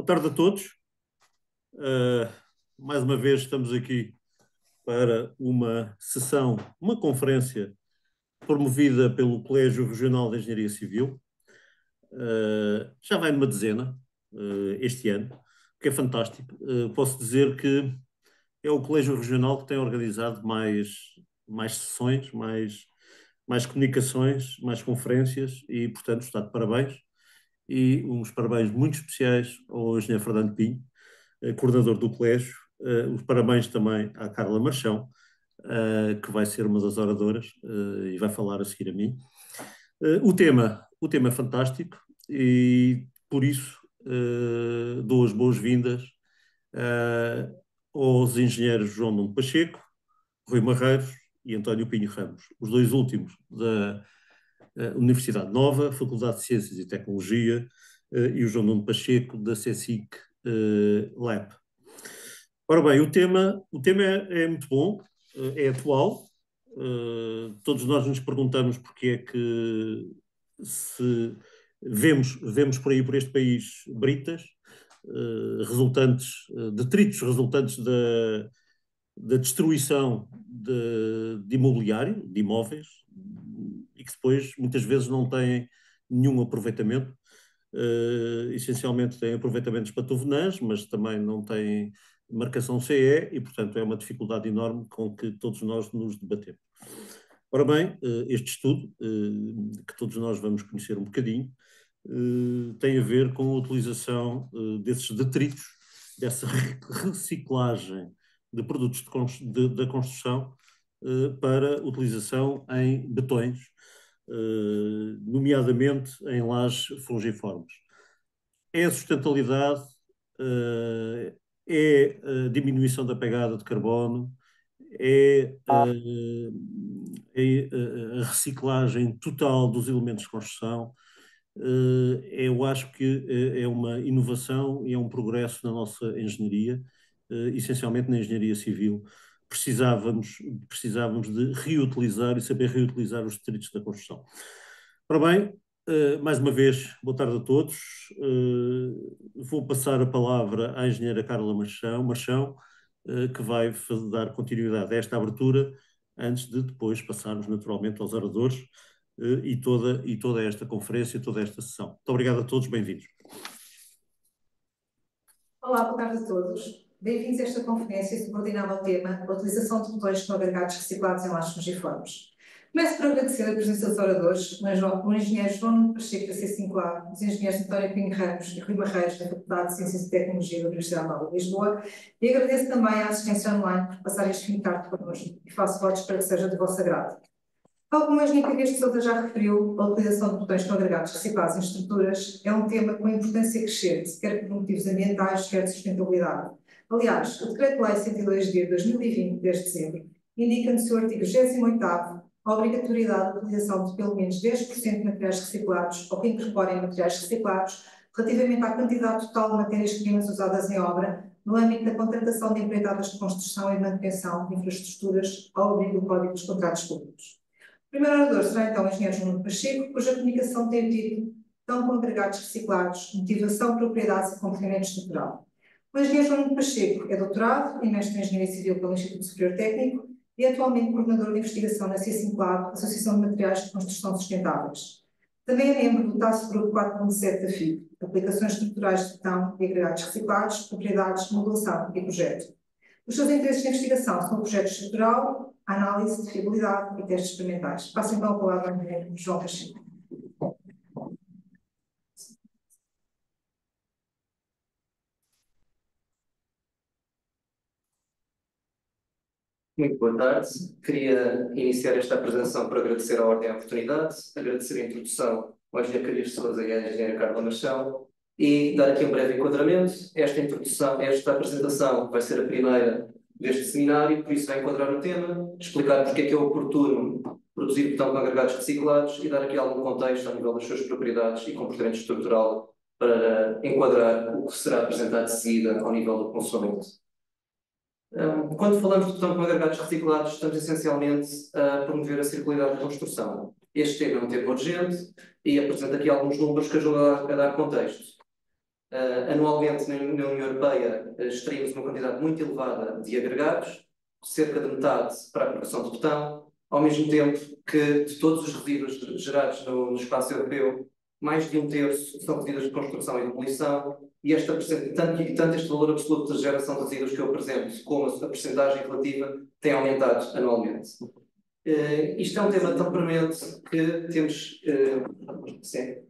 Boa tarde a todos. Mais uma vez estamos aqui para uma sessão, uma conferência promovida pelo Colégio Regional de Engenharia Civil. Já vai numa dezena este ano, o que é fantástico. Posso dizer que é o Colégio Regional que tem organizado mais sessões, mais comunicações, mais conferências e, portanto, está de parabéns. E uns parabéns muito especiais ao engenheiro Fernando Pinho, coordenador do colégio. Os parabéns também à Carla Marchão, que vai ser uma das oradoras e vai falar a seguir a mim. O tema é fantástico e, por isso, dou as boas-vindas aos engenheiros João Nuno Pacheco, Rui Marreiros e António Pinho Ramos, os dois últimos da Universidade Nova, Faculdade de Ciências e Tecnologia, e o João Nuno Pacheco, da CSIC Lab. Ora bem, o tema é muito bom, é atual. Todos nós nos perguntamos porque é que se vemos por aí, por este país, britas, detritos resultantes da destruição de imobiliário, de imóveis, e que depois muitas vezes não têm nenhum aproveitamento. Essencialmente têm aproveitamentos patovenãs, mas também não têm marcação CE e, portanto, é uma dificuldade enorme com que todos nós nos debatemos. Ora bem, este estudo, que todos nós vamos conhecer um bocadinho, tem a ver com a utilização desses detritos, dessa reciclagem de produtos da construção para utilização em betões, nomeadamente em lajes fungiformes. É a sustentabilidade, é a diminuição da pegada de carbono, é a reciclagem total dos elementos de construção. Eu acho que é uma inovação e é um progresso na nossa engenharia, essencialmente na engenharia civil. Precisávamos de reutilizar e saber reutilizar os detritos da construção. Ora bem, mais uma vez, boa tarde a todos. Vou passar a palavra à engenheira Carla Marchão, que vai dar continuidade a esta abertura, antes de depois passarmos naturalmente aos oradores e toda esta conferência, toda esta sessão. Muito obrigado a todos, bem-vindos. Olá, boa tarde a todos. Bem-vindos a esta conferência subordinada ao tema a utilização de botões não agregados reciclados em lajes fungiformes. Começo por agradecer a presença dos oradores, o engenheiro João Nuno Pacheco, da C5A, os engenheiros António Pinho Ramos e Rui Marreiros, da Faculdade de Ciências e Tecnologia da Universidade Nova de Lisboa, e agradeço também à assistência online por passar este fim de tarde connosco e faço votos para que seja de vosso agrado. Tal como a engenheira de Sousa já referiu, a utilização de botões não agregados reciclados em estruturas é um tema com importância crescente, quer por motivos ambientais, quer de sustentabilidade. Aliás, o Decreto-Lei 102 de 2020, 10 de dezembro, indica no seu artigo 28º a obrigatoriedade da utilização de pelo menos 10% de materiais reciclados ou que incorporem materiais reciclados relativamente à quantidade total de matérias-primas usadas em obra no âmbito da contratação de empreitadas de construção e manutenção de infraestruturas ao abrigo do Código dos Contratos Públicos. O primeiro orador será então o engenheiro João Nuno Pacheco, cuja comunicação tem o título Tão com agregados reciclados, motivação, propriedades e complemento estrutural. O engenheiro João Nuno Pacheco é doutorado e mestre em Engenharia Civil pelo Instituto Superior Técnico e é atualmente coordenador de investigação na C5 Lab, Associação de Materiais de Construção Sustentáveis. Também é membro do Task Group 4.7 da FIB, Aplicações Estruturais de Betão e Agregados Reciclados, Propriedades, Modulação e Projeto. Os seus interesses de investigação são o projeto estrutural, a análise de fiabilidade e testes experimentais. Passo então a palavra ao engenheiro João Pacheco. Muito boa tarde. Queria iniciar esta apresentação por agradecer à Ordem a oportunidade, agradecer a introdução ao engenheiro Carias de Sousa e à engenheira Carla Marchão e dar aqui um breve enquadramento. Esta apresentação vai ser a primeira deste seminário, por isso vai enquadrar o tema, explicar porque é que é oportuno produzir betão com agregados reciclados e dar aqui algum contexto a nível das suas propriedades e comportamento estrutural para enquadrar o que será apresentado de seguida ao nível do conhecimento. Quando falamos de betão com agregados reciclados, estamos essencialmente a promover a circularidade da construção. Este tema é um tema urgente e apresento aqui alguns números que ajudam a dar contexto. Anualmente, na União Europeia, extraímos uma quantidade muito elevada de agregados, cerca de metade para a produção de betão, ao mesmo tempo que de todos os resíduos gerados no espaço europeu, mais de um terço são resíduos de construção e demolição, e tanto este valor absoluto de geração de resíduos que eu apresento, como a percentagem relativa, tem aumentado anualmente. Isto é um tema tão premente que temos... sim.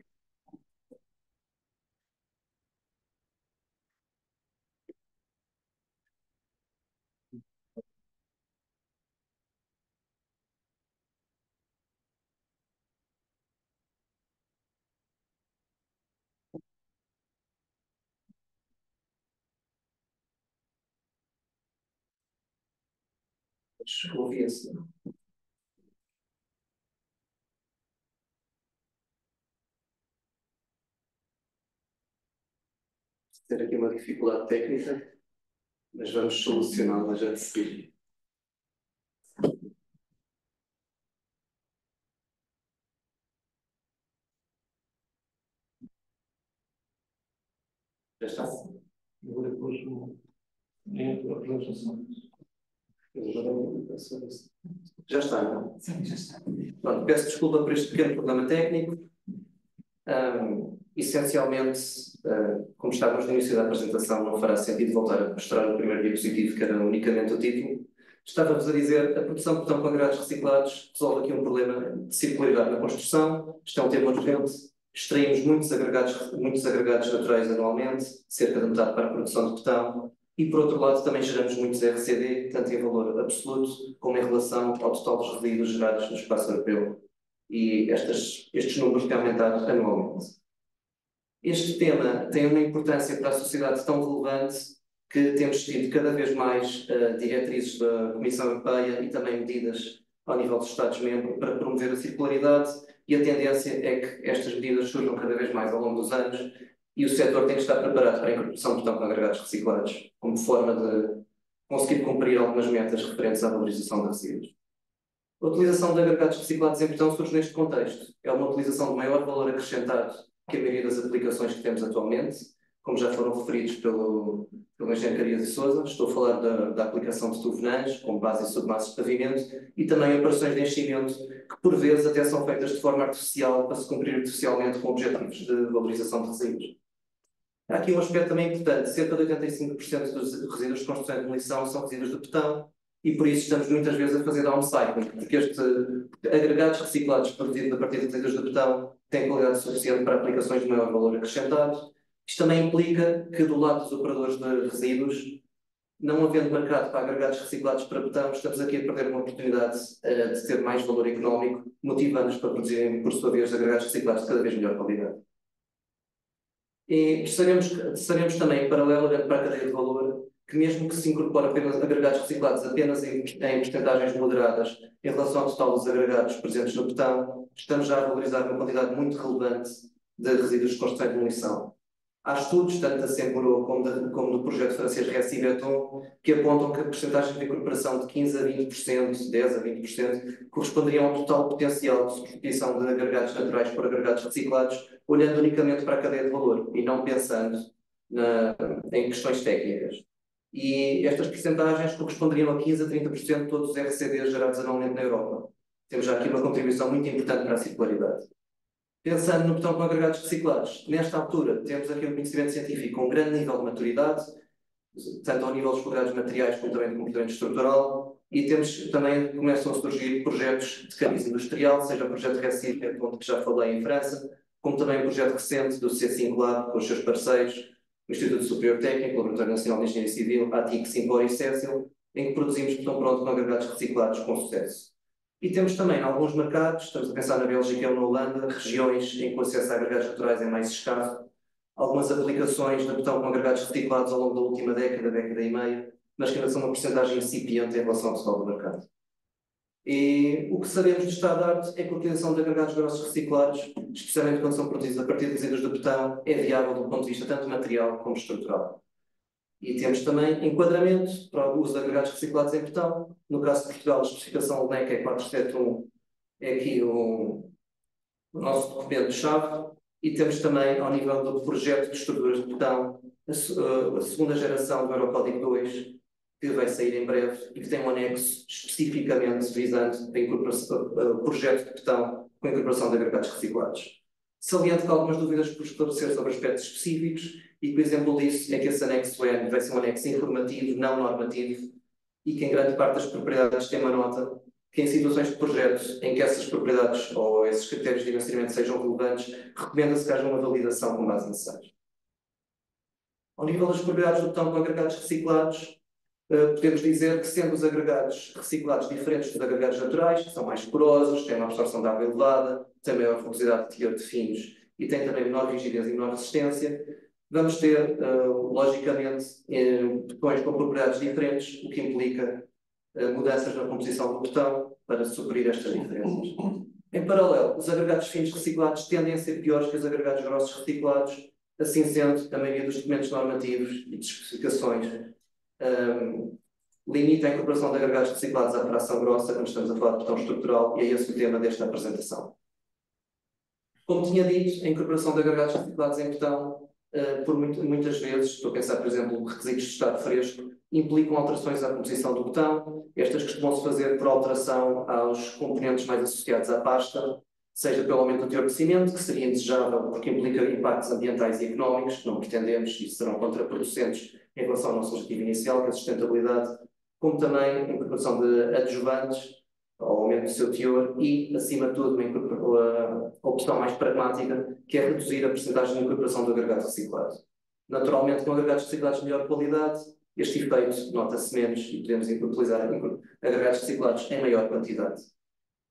Ouvia-se. Ter aqui uma dificuldade técnica, mas vamos solucioná-la já de seguida. Já está? Agora depois em apresentação. Já está, não? Sim, já está. Pronto, peço desculpa por este pequeno problema técnico. Essencialmente, como estávamos no início da apresentação, não fará sentido voltar a mostrar o primeiro diapositivo, que era unicamente o título. Estava-vos a dizer, a produção de betão com agregados reciclados resolve aqui um problema de circularidade na construção. Isto é um tema urgente. Extraímos muitos agregados naturais anualmente, cerca de metade para a produção de betão. E, por outro lado, também geramos muitos RCD, tanto em valor absoluto como em relação ao total dos resíduos gerados no espaço europeu. E estes números têm aumentado anualmente. Este tema tem uma importância para a sociedade tão relevante que temos tido cada vez mais diretrizes da Comissão Europeia e também medidas ao nível dos Estados-membros para promover a circularidade, e a tendência é que estas medidas surjam cada vez mais ao longo dos anos, e o setor tem que estar preparado para a incorporação de betão com agregados reciclados, como forma de conseguir cumprir algumas metas referentes à valorização de resíduos. A utilização de agregados reciclados em betão surge neste contexto. É uma utilização de maior valor acrescentado que a maioria das aplicações que temos atualmente, como já foram referidos pelo engenheiro Carias e Sousa. Estou a falar da aplicação de tuvenãs, com base em submasas de pavimento, e também operações de enchimento, que por vezes até são feitas de forma artificial para se cumprir artificialmente com objetivos de valorização de resíduos. Há aqui um aspecto também importante: cerca de 85% dos resíduos de construção e demolição são resíduos de betão, e por isso estamos muitas vezes a fazer downcycling, porque estes agregados reciclados produzidos a partir de resíduos de betão têm qualidade suficiente para aplicações de maior valor acrescentado. Isto também implica que, do lado dos operadores de resíduos, não havendo mercado para agregados reciclados para betão, estamos aqui a perder uma oportunidade de ter mais valor económico, motivando-nos para produzirem, por sua vez, agregados reciclados de cada vez melhor qualidade. E sabemos também, em paralelo para a cadeia de valor, que mesmo que se incorpore apenas agregados reciclados apenas em percentagens moderadas em relação ao total dos agregados presentes no betão, estamos já a valorizar uma quantidade muito relevante de resíduos de construção e demolição. Há estudos, tanto da Semburo como do projeto francês Recibeton, que apontam que a percentagem de incorporação de 15% a 20%, 10% a 20%, corresponderiam ao total potencial de substituição de agregados naturais por agregados reciclados, olhando unicamente para a cadeia de valor e não pensando em questões técnicas. E estas percentagens corresponderiam a 15% a 30% de todos os RCDs gerados anualmente na Europa. Temos já aqui uma contribuição muito importante para a circularidade. Pensando no betão com agregados reciclados, nesta altura temos aqui um conhecimento científico com um grande nível de maturidade, tanto ao nível dos quadrados materiais como também do comportamento estrutural, e começam a surgir projetos de cariz industrial, seja o projeto Recife, que já falei em França, como também o projeto recente do C5 Lab, com os seus parceiros, o Instituto Superior Técnico, o Laboratório Nacional de Engenharia Civil, a TIC, Simpor e Cécil, em que produzimos betão pronto com agregados reciclados com sucesso. E temos também, em alguns mercados, estamos a pensar na Bélgica ou na Holanda, regiões em que o acesso a agregados naturais é mais escasso, algumas aplicações de betão com agregados reciclados ao longo da última década e meia, mas que ainda são uma porcentagem incipiente em relação ao total do mercado. E o que sabemos de estado de arte é que a utilização de agregados grossos reciclados, especialmente quando são produzidos a partir de resíduos de betão, é viável do ponto de vista tanto material como estrutural. E temos também enquadramento para o uso de agregados reciclados em betão. No caso de Portugal, a especificação NEC 471 é aqui o nosso documento-chave, E temos também, ao nível do projeto de estruturas de betão, a segunda geração do Eurocódigo 2, que vai sair em breve e que tem um anexo especificamente visando o projeto de betão com a incorporação de agregados reciclados. Saliento que algumas dúvidas por esclarecer sobre aspectos específicos e que o exemplo disso é que esse anexo N vai ser um anexo informativo, não normativo, e que em grande parte das propriedades tem uma nota que em situações de projetos em que essas propriedades ou esses critérios de dimensionamento sejam relevantes, recomenda-se que haja uma validação com base necessária. Ao nível das propriedades do betão com agregados reciclados, podemos dizer que, sendo os agregados reciclados diferentes dos agregados naturais, que são mais porosos, têm uma absorção de água elevada, têm maior rugosidade de teor de finos e têm também menor rigidez e menor resistência, vamos ter, logicamente, betões com propriedades diferentes, o que implica mudanças na composição do betão para suprir estas diferenças. Em paralelo, os agregados finos reciclados tendem a ser piores que os agregados grossos reciclados, assim sendo, a maioria dos documentos normativos e de especificações limita a incorporação de agregados reciclados à fração grossa quando estamos a falar de betão estrutural, e é esse o tema desta apresentação. Como tinha dito, a incorporação de agregados reciclados em betão, muitas vezes, estou a pensar, por exemplo, requisitos de estado fresco, implicam alterações à composição do betão. Estas costumam-se fazer por alteração aos componentes mais associados à pasta, seja pelo aumento do teor de cimento, que seria indesejável porque implica impactos ambientais e económicos, que não pretendemos e serão contraproducentes em relação ao nosso objetivo inicial, que é a sustentabilidade, como também a incorporação de adjuvantes, ao aumento do seu teor e, acima de tudo, a opção mais pragmática, que é reduzir a percentagem de incorporação do agregado reciclado. Naturalmente, com agregados reciclados de melhor qualidade, este efeito nota-se menos e podemos utilizar agregados reciclados em maior quantidade.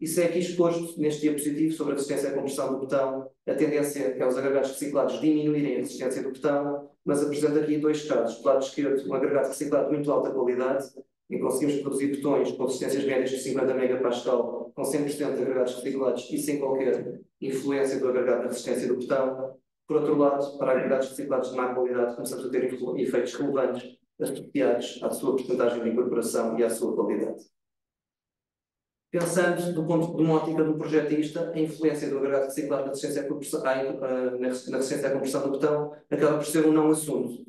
Isso é aqui exposto neste diapositivo sobre a resistência à compressão do betão. A tendência é os agregados reciclados diminuírem a resistência do betão, mas apresenta aqui dois casos. Do lado esquerdo, um agregado reciclado de muito alta qualidade, em que conseguimos produzir betões com resistências médias de 50 megapascal, com 100% de agregados reciclados e sem qualquer influência do agregado na resistência do betão. Por outro lado, para agregados reciclados de má qualidade, começamos a ter efeitos relevantes associados à sua porcentagem de incorporação e à sua qualidade. Pensando do ponto de uma ótica do projetista, a influência do agregado reciclado na resistência à compressão do betão acaba por ser um não assunto,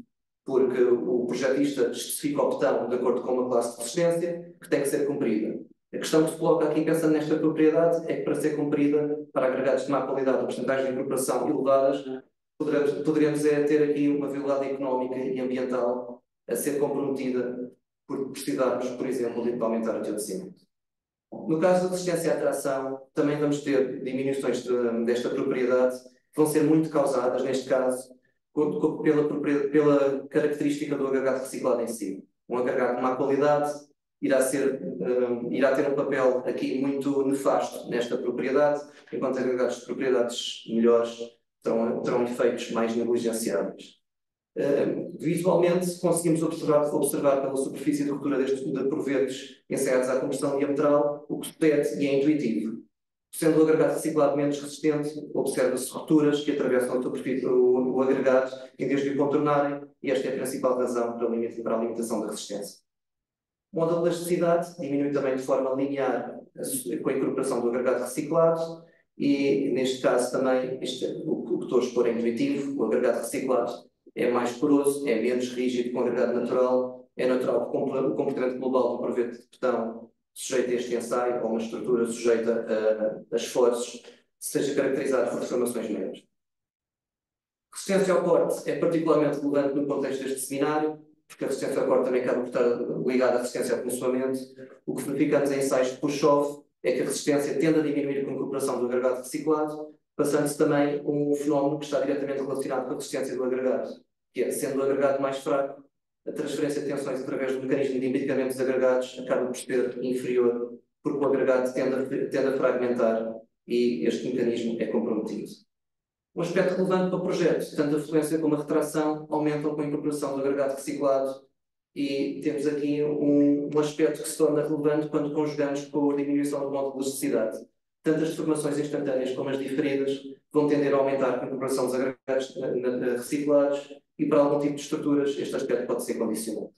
porque o projetista especifica o betão de acordo com uma classe de resistência que tem que ser cumprida. A questão que se coloca aqui, pensando nesta propriedade, é que para ser cumprida, para agregados de má qualidade ou porcentagens de incorporação elevadas, poderemos ter aqui uma viabilidade económica e ambiental a ser comprometida por precisarmos, por exemplo, de aumentar o teor de cimento. No caso da resistência à tração, também vamos ter diminuições desta propriedade, que vão ser muito causadas, neste caso, pela característica do agregado reciclado em si. Um agregado de má qualidade irá ter um papel aqui muito nefasto nesta propriedade, enquanto agregados de propriedades melhores terão efeitos mais negligenciáveis. Visualmente, conseguimos observar pela superfície de ruptura de provetos ensaiados à combustão diametral o que sucede e é intuitivo. Sendo o agregado reciclado menos resistente, observa-se rupturas que atravessam o agregado em vez de o contornarem, e esta é a principal razão para a limitação da resistência. O modo de elasticidade diminui também de forma linear com a incorporação do agregado reciclado, e neste caso também, o que estou a expor é intuitivo. O agregado reciclado é mais poroso, é menos rígido que o agregado natural. É natural que o comportamento global do proveito de betão sujeito a este ensaio, ou uma estrutura sujeita a esforços, seja caracterizado por deformações menores. Resistência ao corte é particularmente relevante no contexto deste seminário, porque a resistência ao corte também acaba por estar ligada à resistência ao consumamento. O que verificamos em ensaios de push-off é que a resistência tende a diminuir com a incorporação do agregado reciclado, passando-se também um fenómeno que está diretamente relacionado com a resistência do agregado, que é, sendo o agregado mais fraco, a transferência de tensões através do mecanismo de embicamento dos agregados acaba por ser inferior, porque o agregado tende a fragmentar e este mecanismo é comprometido. Um aspecto relevante para o projeto, tanto a fluência como a retração aumentam com a incorporação do agregado reciclado, e temos aqui um aspecto que se torna relevante quando conjugamos com a diminuição do módulo de elasticidade. Tanto as deformações instantâneas como as diferidas vão tender a aumentar com a incorporação dos agregados reciclados, e para algum tipo de estruturas este aspecto pode ser condicionado.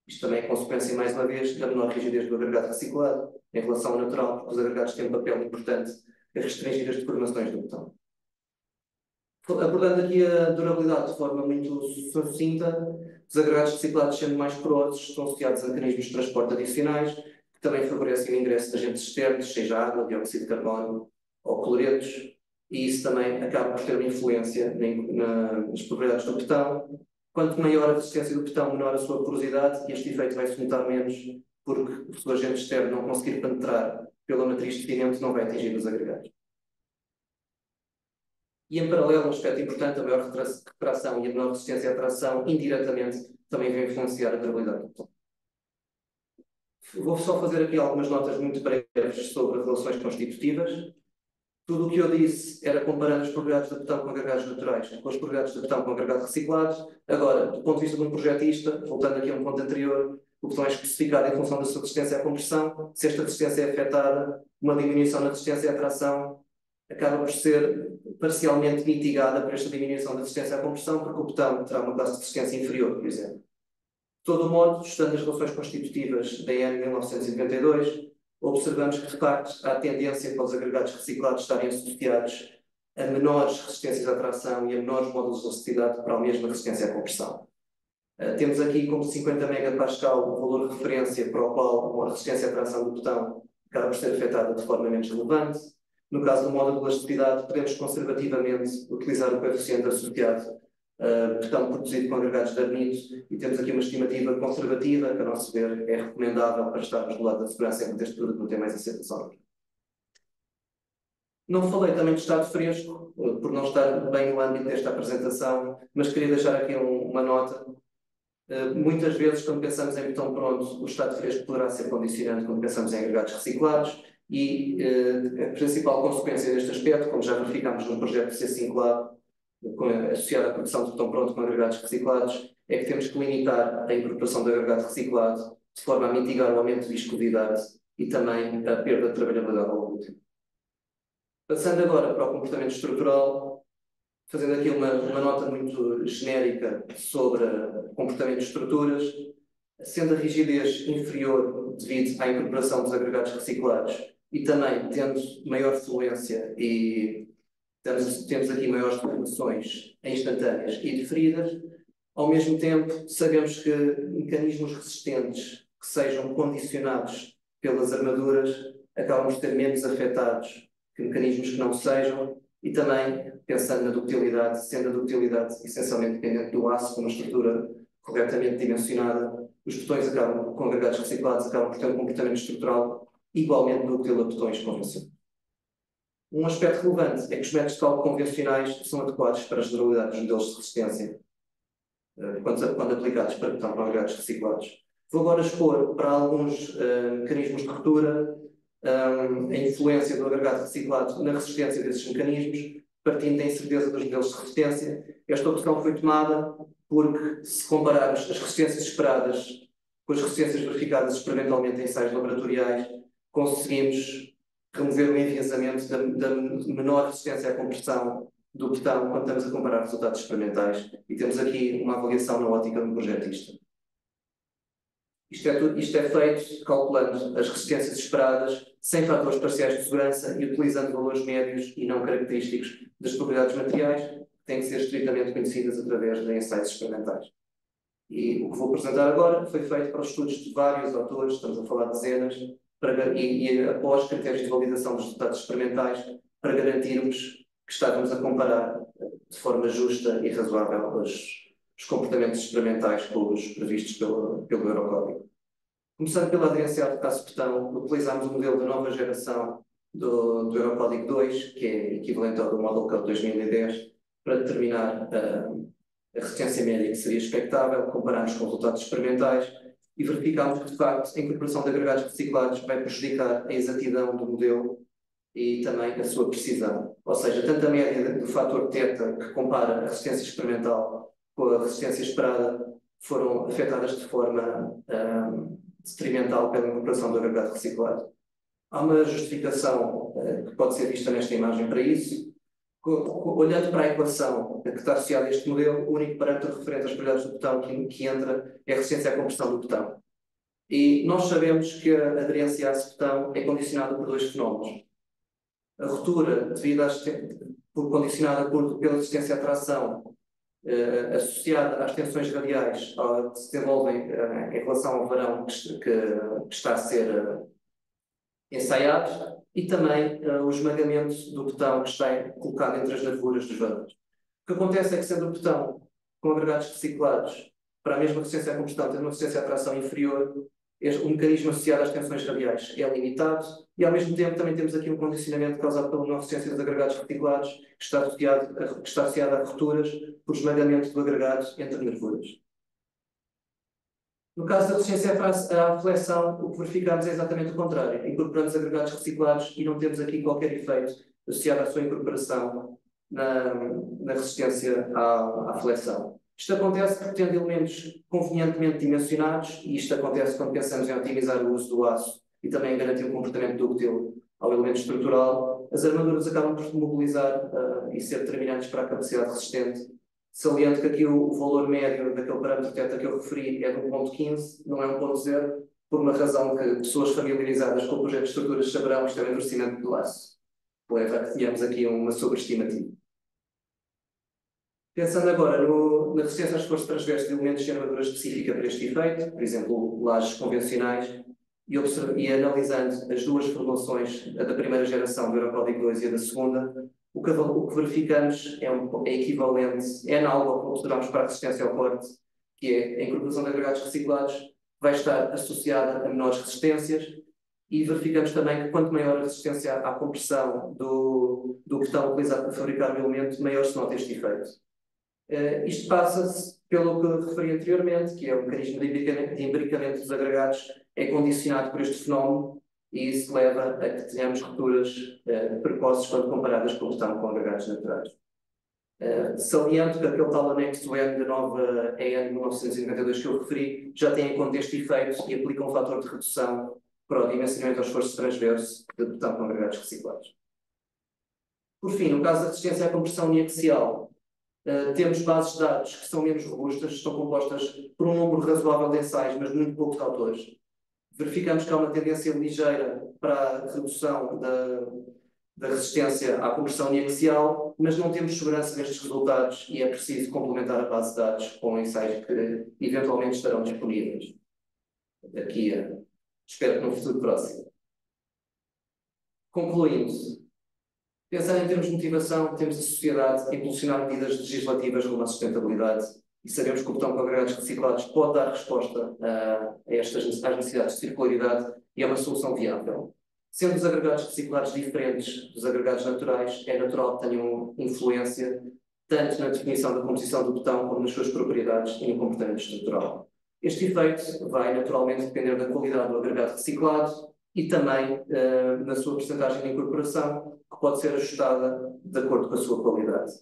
Isto também é consequência, mais uma vez, da menor rigidez do agregado reciclado em relação ao natural, porque os agregados têm um papel importante a restringir as deformações do betão. Abordando aqui a durabilidade de forma muito sucinta, os agregados reciclados sendo mais porosos estão associados a mecanismos de transporte adicionais, que também favorecem o ingresso de agentes externos, seja água, dióxido de carbono ou cloretos, e isso também acaba por ter uma influência nas propriedades do betão. Quanto maior a resistência do betão, menor a sua porosidade, e este efeito vai-se notar menos, porque se o agente externo não conseguir penetrar pela matriz de cimento, não vai atingir os agregados. E, em paralelo, um aspecto importante, a maior retração e a menor resistência à tração, indiretamente, também vão influenciar a durabilidade do betão. Vou só fazer aqui algumas notas muito breves sobre relações constitutivas. Tudo o que eu disse era comparando as propriedades do betão com agregados naturais com as propriedades do betão com agregados reciclados. Agora, do ponto de vista de um projetista, voltando aqui a um ponto anterior, o betão é especificado em função da sua resistência à compressão. Se esta resistência é afetada, uma diminuição na resistência à tração acaba por ser parcialmente mitigada por esta diminuição da resistência à compressão, porque o betão terá uma classe de resistência inferior, por exemplo. De todo modo, estando as relações constitutivas da EN 1992, observamos que, de facto, há tendência para os agregados reciclados estarem associados a menores resistências à tração e a menores módulos de elasticidade para a mesma resistência à compressão. Temos aqui como 50 megapascal o valor de referência para o qual a resistência à tração do betão acaba por ser afetada de forma menos relevante. No caso do módulo de elasticidade, podemos conservativamente utilizar o coeficiente associado betão produzido com agregados de arnito, e temos aqui uma estimativa conservativa, que, a nosso ver, é recomendável para estarmos do lado da segurança em contexto de não ter mais aceitação. Não falei também de estado fresco, por não estar bem no âmbito desta apresentação, mas queria deixar aqui uma nota. Muitas vezes, quando pensamos em betão pronto, o estado fresco poderá ser condicionante quando pensamos em agregados reciclados, e a principal consequência deste aspecto, como já verificámos no projeto de C5 Lab, associado à produção de betão pronto com agregados reciclados, é que temos que limitar a incorporação de agregado reciclado de forma a mitigar o aumento de viscosidade e também a perda de trabalhabilidade ao útil. Passando agora para o comportamento estrutural, fazendo aqui uma nota muito genérica sobre comportamento de estruturas, sendo a rigidez inferior devido à incorporação dos agregados reciclados e também tendo maior fluência e temos aqui maiores deformações instantâneas e diferidas. Ao mesmo tempo, sabemos que mecanismos resistentes que sejam condicionados pelas armaduras acabam por ser menos afetados que mecanismos que não sejam, e também, pensando na ductilidade, sendo a ductilidade essencialmente dependente do aço, com uma estrutura corretamente dimensionada, os betões com agregados reciclados acabam por ter um comportamento estrutural igualmente dúctil a betões convencionais. Um aspecto relevante é que os métodos de cálculo convencionais são adequados para as durabilidades dos modelos de resistência, quando aplicados para betão com agregados reciclados. Vou agora expor para alguns mecanismos de ruptura a influência do agregado reciclado na resistência desses mecanismos, partindo da incerteza dos modelos de resistência. Esta opção foi tomada porque, se compararmos as resistências esperadas com as resistências verificadas experimentalmente em ensaios laboratoriais, conseguimos remover o enviesamento da menor resistência à compressão do betão quando estamos a comparar resultados experimentais, e temos aqui uma avaliação na ótica do projetista. Isto é feito calculando as resistências esperadas, sem fatores parciais de segurança e utilizando valores médios e não característicos das propriedades materiais, que têm que ser estritamente conhecidas através de ensaios experimentais. E o que vou apresentar agora foi feito para os estudos de vários autores, estamos a falar de dezenas, e após critérios de validação dos resultados experimentais, para garantirmos que estávamos a comparar de forma justa e razoável os comportamentos experimentais com os previstos pelo Eurocódigo. Começando pela aderência ao aço-betão, utilizámos o modelo da nova geração do Eurocódigo 2, que é equivalente ao do Model Code 2010, para determinar a resistência média que seria expectável, compararmos com resultados experimentais e verificámos que, de facto, a incorporação de agregados reciclados vai prejudicar a exatidão do modelo e também a sua precisão. Ou seja, tanto a média do fator θ, que compara a resistência experimental com a resistência esperada, foram afetadas de forma detrimental pela incorporação do agregado reciclado. Há uma justificação que pode ser vista nesta imagem para isso. Olhando para a equação que está associada a este modelo, o único parâmetro referente às propriedades do betão que entra é a resistência à compressão do betão. E nós sabemos que a aderência a esse betão é condicionada por dois fenómenos. A ruptura devido condicionada pela resistência à tração, associada às tensões radiais que se desenvolvem em relação ao varão que está a ser ensaiado, e também o esmagamento do botão que está colocado entre as nervuras dos varões. O que acontece é que, sendo o botão com agregados reciclados para a mesma resistência à combustão, tendo uma resistência à tração inferior, o mecanismo associado às tensões radiais é limitado e, ao mesmo tempo, também temos aqui um condicionamento causado pela não resistência dos agregados reticulados, que está associado a rupturas por esmagamento do agregado entre nervuras. No caso da resistência à flexão, o que verificamos é exatamente o contrário. Incorporamos agregados reciclados e não temos aqui qualquer efeito associado à sua incorporação na resistência à flexão. Isto acontece porque, tendo elementos convenientemente dimensionados, e isto acontece quando pensamos em otimizar o uso do aço e também em garantir um comportamento dúctil ao elemento estrutural, as armaduras acabam por se mobilizar e ser determinantes para a capacidade resistente. Saliento que aqui o valor médio daquele parâmetro θ que eu referi é de 1.15, não é 1.0, por uma razão que pessoas familiarizadas com o projeto de estruturas saberão, isto é o endurecimento do aço. Leva a que tenhamos aqui uma sobreestimativa. Pensando agora na resistência às forças transversas de elementos de armadura específica para este efeito, por exemplo, lajes convencionais, e analisando as duas formulações, a da primeira geração do Eurocódigo 2 e a da segunda, o que verificamos é equivalente, é análogo ao que consideramos para a resistência ao corte, que é a incorporação de agregados reciclados, vai estar associada a menores resistências, e verificamos também que quanto maior a resistência à compressão do botão utilizado para fabricar o elemento, maior se nota este efeito. Isto passa-se pelo que referi anteriormente, que é o mecanismo de imbricamento dos agregados é condicionado por este fenómeno e isso leva a que tenhamos rupturas precoces quando comparadas com o botão com agregados naturais. Saliento que aquele tal anexo N da nova EN 1992 que eu referi já tem em conta este efeito e aplica um fator de redução para o dimensionamento ao esforço transverso de botão com agregados reciclados. Por fim, no caso da resistência à compressão uniaxial, temos bases de dados que são menos robustas, estão compostas por um número razoável de ensaios, mas muito poucos autores. Verificamos que há uma tendência ligeira para a redução da resistência à compressão uniaxial, mas não temos segurança nestes resultados e é preciso complementar a base de dados com ensaios que eventualmente estarão disponíveis. Espero que no futuro próximo. Concluindo, pensar em termos de motivação, temos a sociedade a impulsionar medidas legislativas rumo à sustentabilidade e sabemos que o botão com agregados reciclados pode dar resposta às necessidades de circularidade e é uma solução viável. Sendo os agregados reciclados diferentes dos agregados naturais, é natural que tenham influência tanto na definição da composição do botão como nas suas propriedades e no comportamento estrutural. Este efeito vai naturalmente depender da qualidade do agregado reciclado e também na sua percentagem de incorporação, que pode ser ajustada de acordo com a sua qualidade.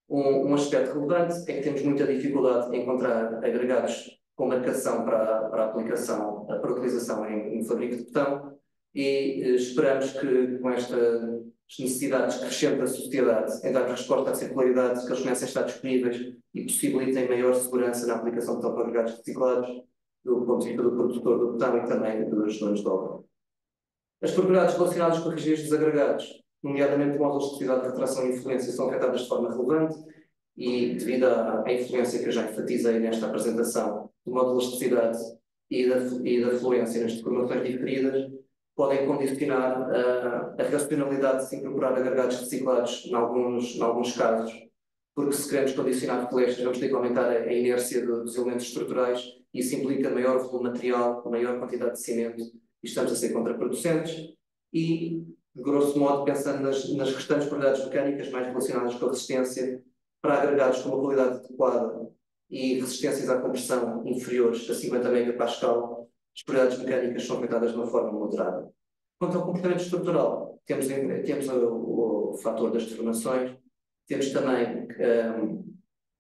Um aspecto relevante é que temos muita dificuldade em encontrar agregados com marcação para aplicação, para utilização em fabrico de botão e esperamos que com estas necessidades crescentes da sociedade em dar resposta à circularidade, que eles comecem a estar disponíveis e possibilitem maior segurança na aplicação de botão com agregados reciclados do ponto de vista do produtor do botão e também dos donos de obra. As propriedades relacionadas com a rigidez dos agregados, nomeadamente módulos de atividade de retração e influência, são afetadas de forma relevante e, devido à influência que eu já enfatizei nesta apresentação, do módulo de elasticidade e da fluência nas deformações diferidas, podem condicionar a racionalidade de se incorporar agregados reciclados em alguns casos, porque se queremos condicionar flechas, vamos ter que aumentar a inércia dos elementos estruturais e isso implica maior volume material, maior quantidade de cimento e estamos a ser contraproducentes. E, de grosso modo, pensando nas restantes propriedades mecânicas mais relacionadas com a resistência, para agregados com uma qualidade adequada e resistências à compressão inferiores a 50 megapascal, as propriedades mecânicas são afetadas de uma forma moderada. Quanto ao comportamento estrutural, temos o fator das deformações, temos também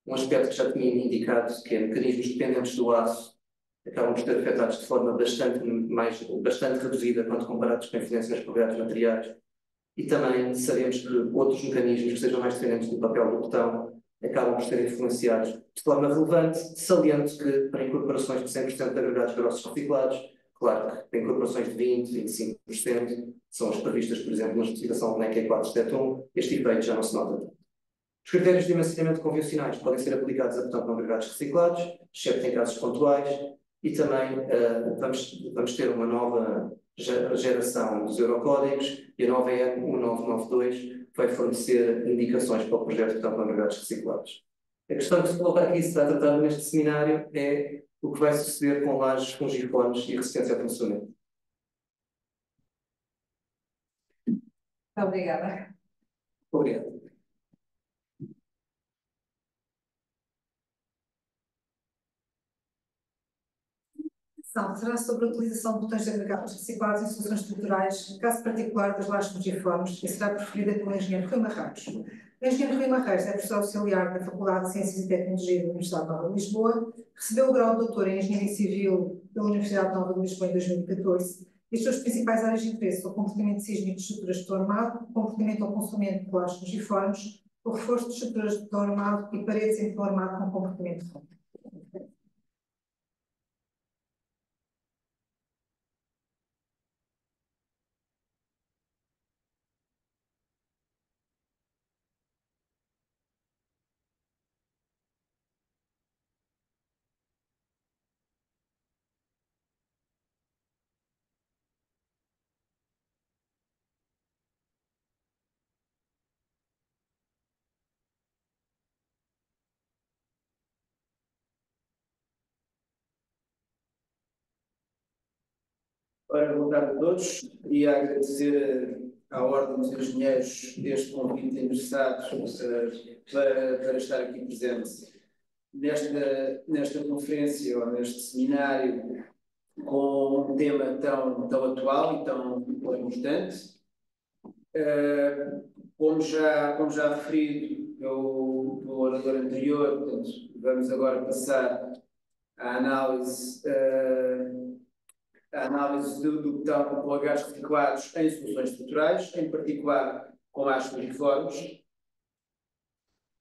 um aspecto que já tinha indicado, que é mecanismos dependentes do aço, acabam por ser afetados de forma bastante reduzida quando comparados com a influência nas propriedades materiais. E também sabemos que outros mecanismos que sejam mais dependentes do papel do botão acabam por ser influenciados de forma relevante, saliente que para incorporações de 100% de agregados grossos reciclados, Claro que tem incorporações de 20%, 25%, são as previstas, por exemplo, na especificação da NEC 471, este efeito já não se nota. Os critérios de dimensionamento convencionais podem ser aplicados a botão com agregados reciclados, exceto em casos pontuais, e também vamos ter uma nova geração dos Eurocódigos, e a nova EN 1992 vai fornecer indicações para o projeto de botão com agregados reciclados. A questão que se coloca aqui, se está tratado neste seminário, é o que vai suceder com lajes fungiformes e resistência ao funcionamento. Obrigada. Obrigado. Será sobre a utilização de botões de agregados reciclados em soluções estruturais, caso particular das lajes fungiformes, e será preferida pelo engenheiro Rui Marreiros. O engenheiro Rui Marreiros é professor auxiliar da Faculdade de Ciências e Tecnologia da Universidade Nova de Lisboa, recebeu o grau de doutor em Engenharia Civil pela Universidade Nova de Lisboa em 2014, e as suas principais áreas de interesse são o comportamento sísmico de estruturas de beton armado, o comportamento ao consumento de lajes fungiformes, o reforço de estruturas de beton armado e paredes em beton armado com comportamento rápido. Ora, boa tarde a todos e a agradecer à Ordem dos Engenheiros este convite interessados para estar aqui presente nesta conferência ou neste seminário com um tema tão atual e tão importante. Como já referido pelo orador anterior, portanto, vamos agora passar à análise do botão com polegares reciclados em soluções estruturais, em particular com lajes fungiformes.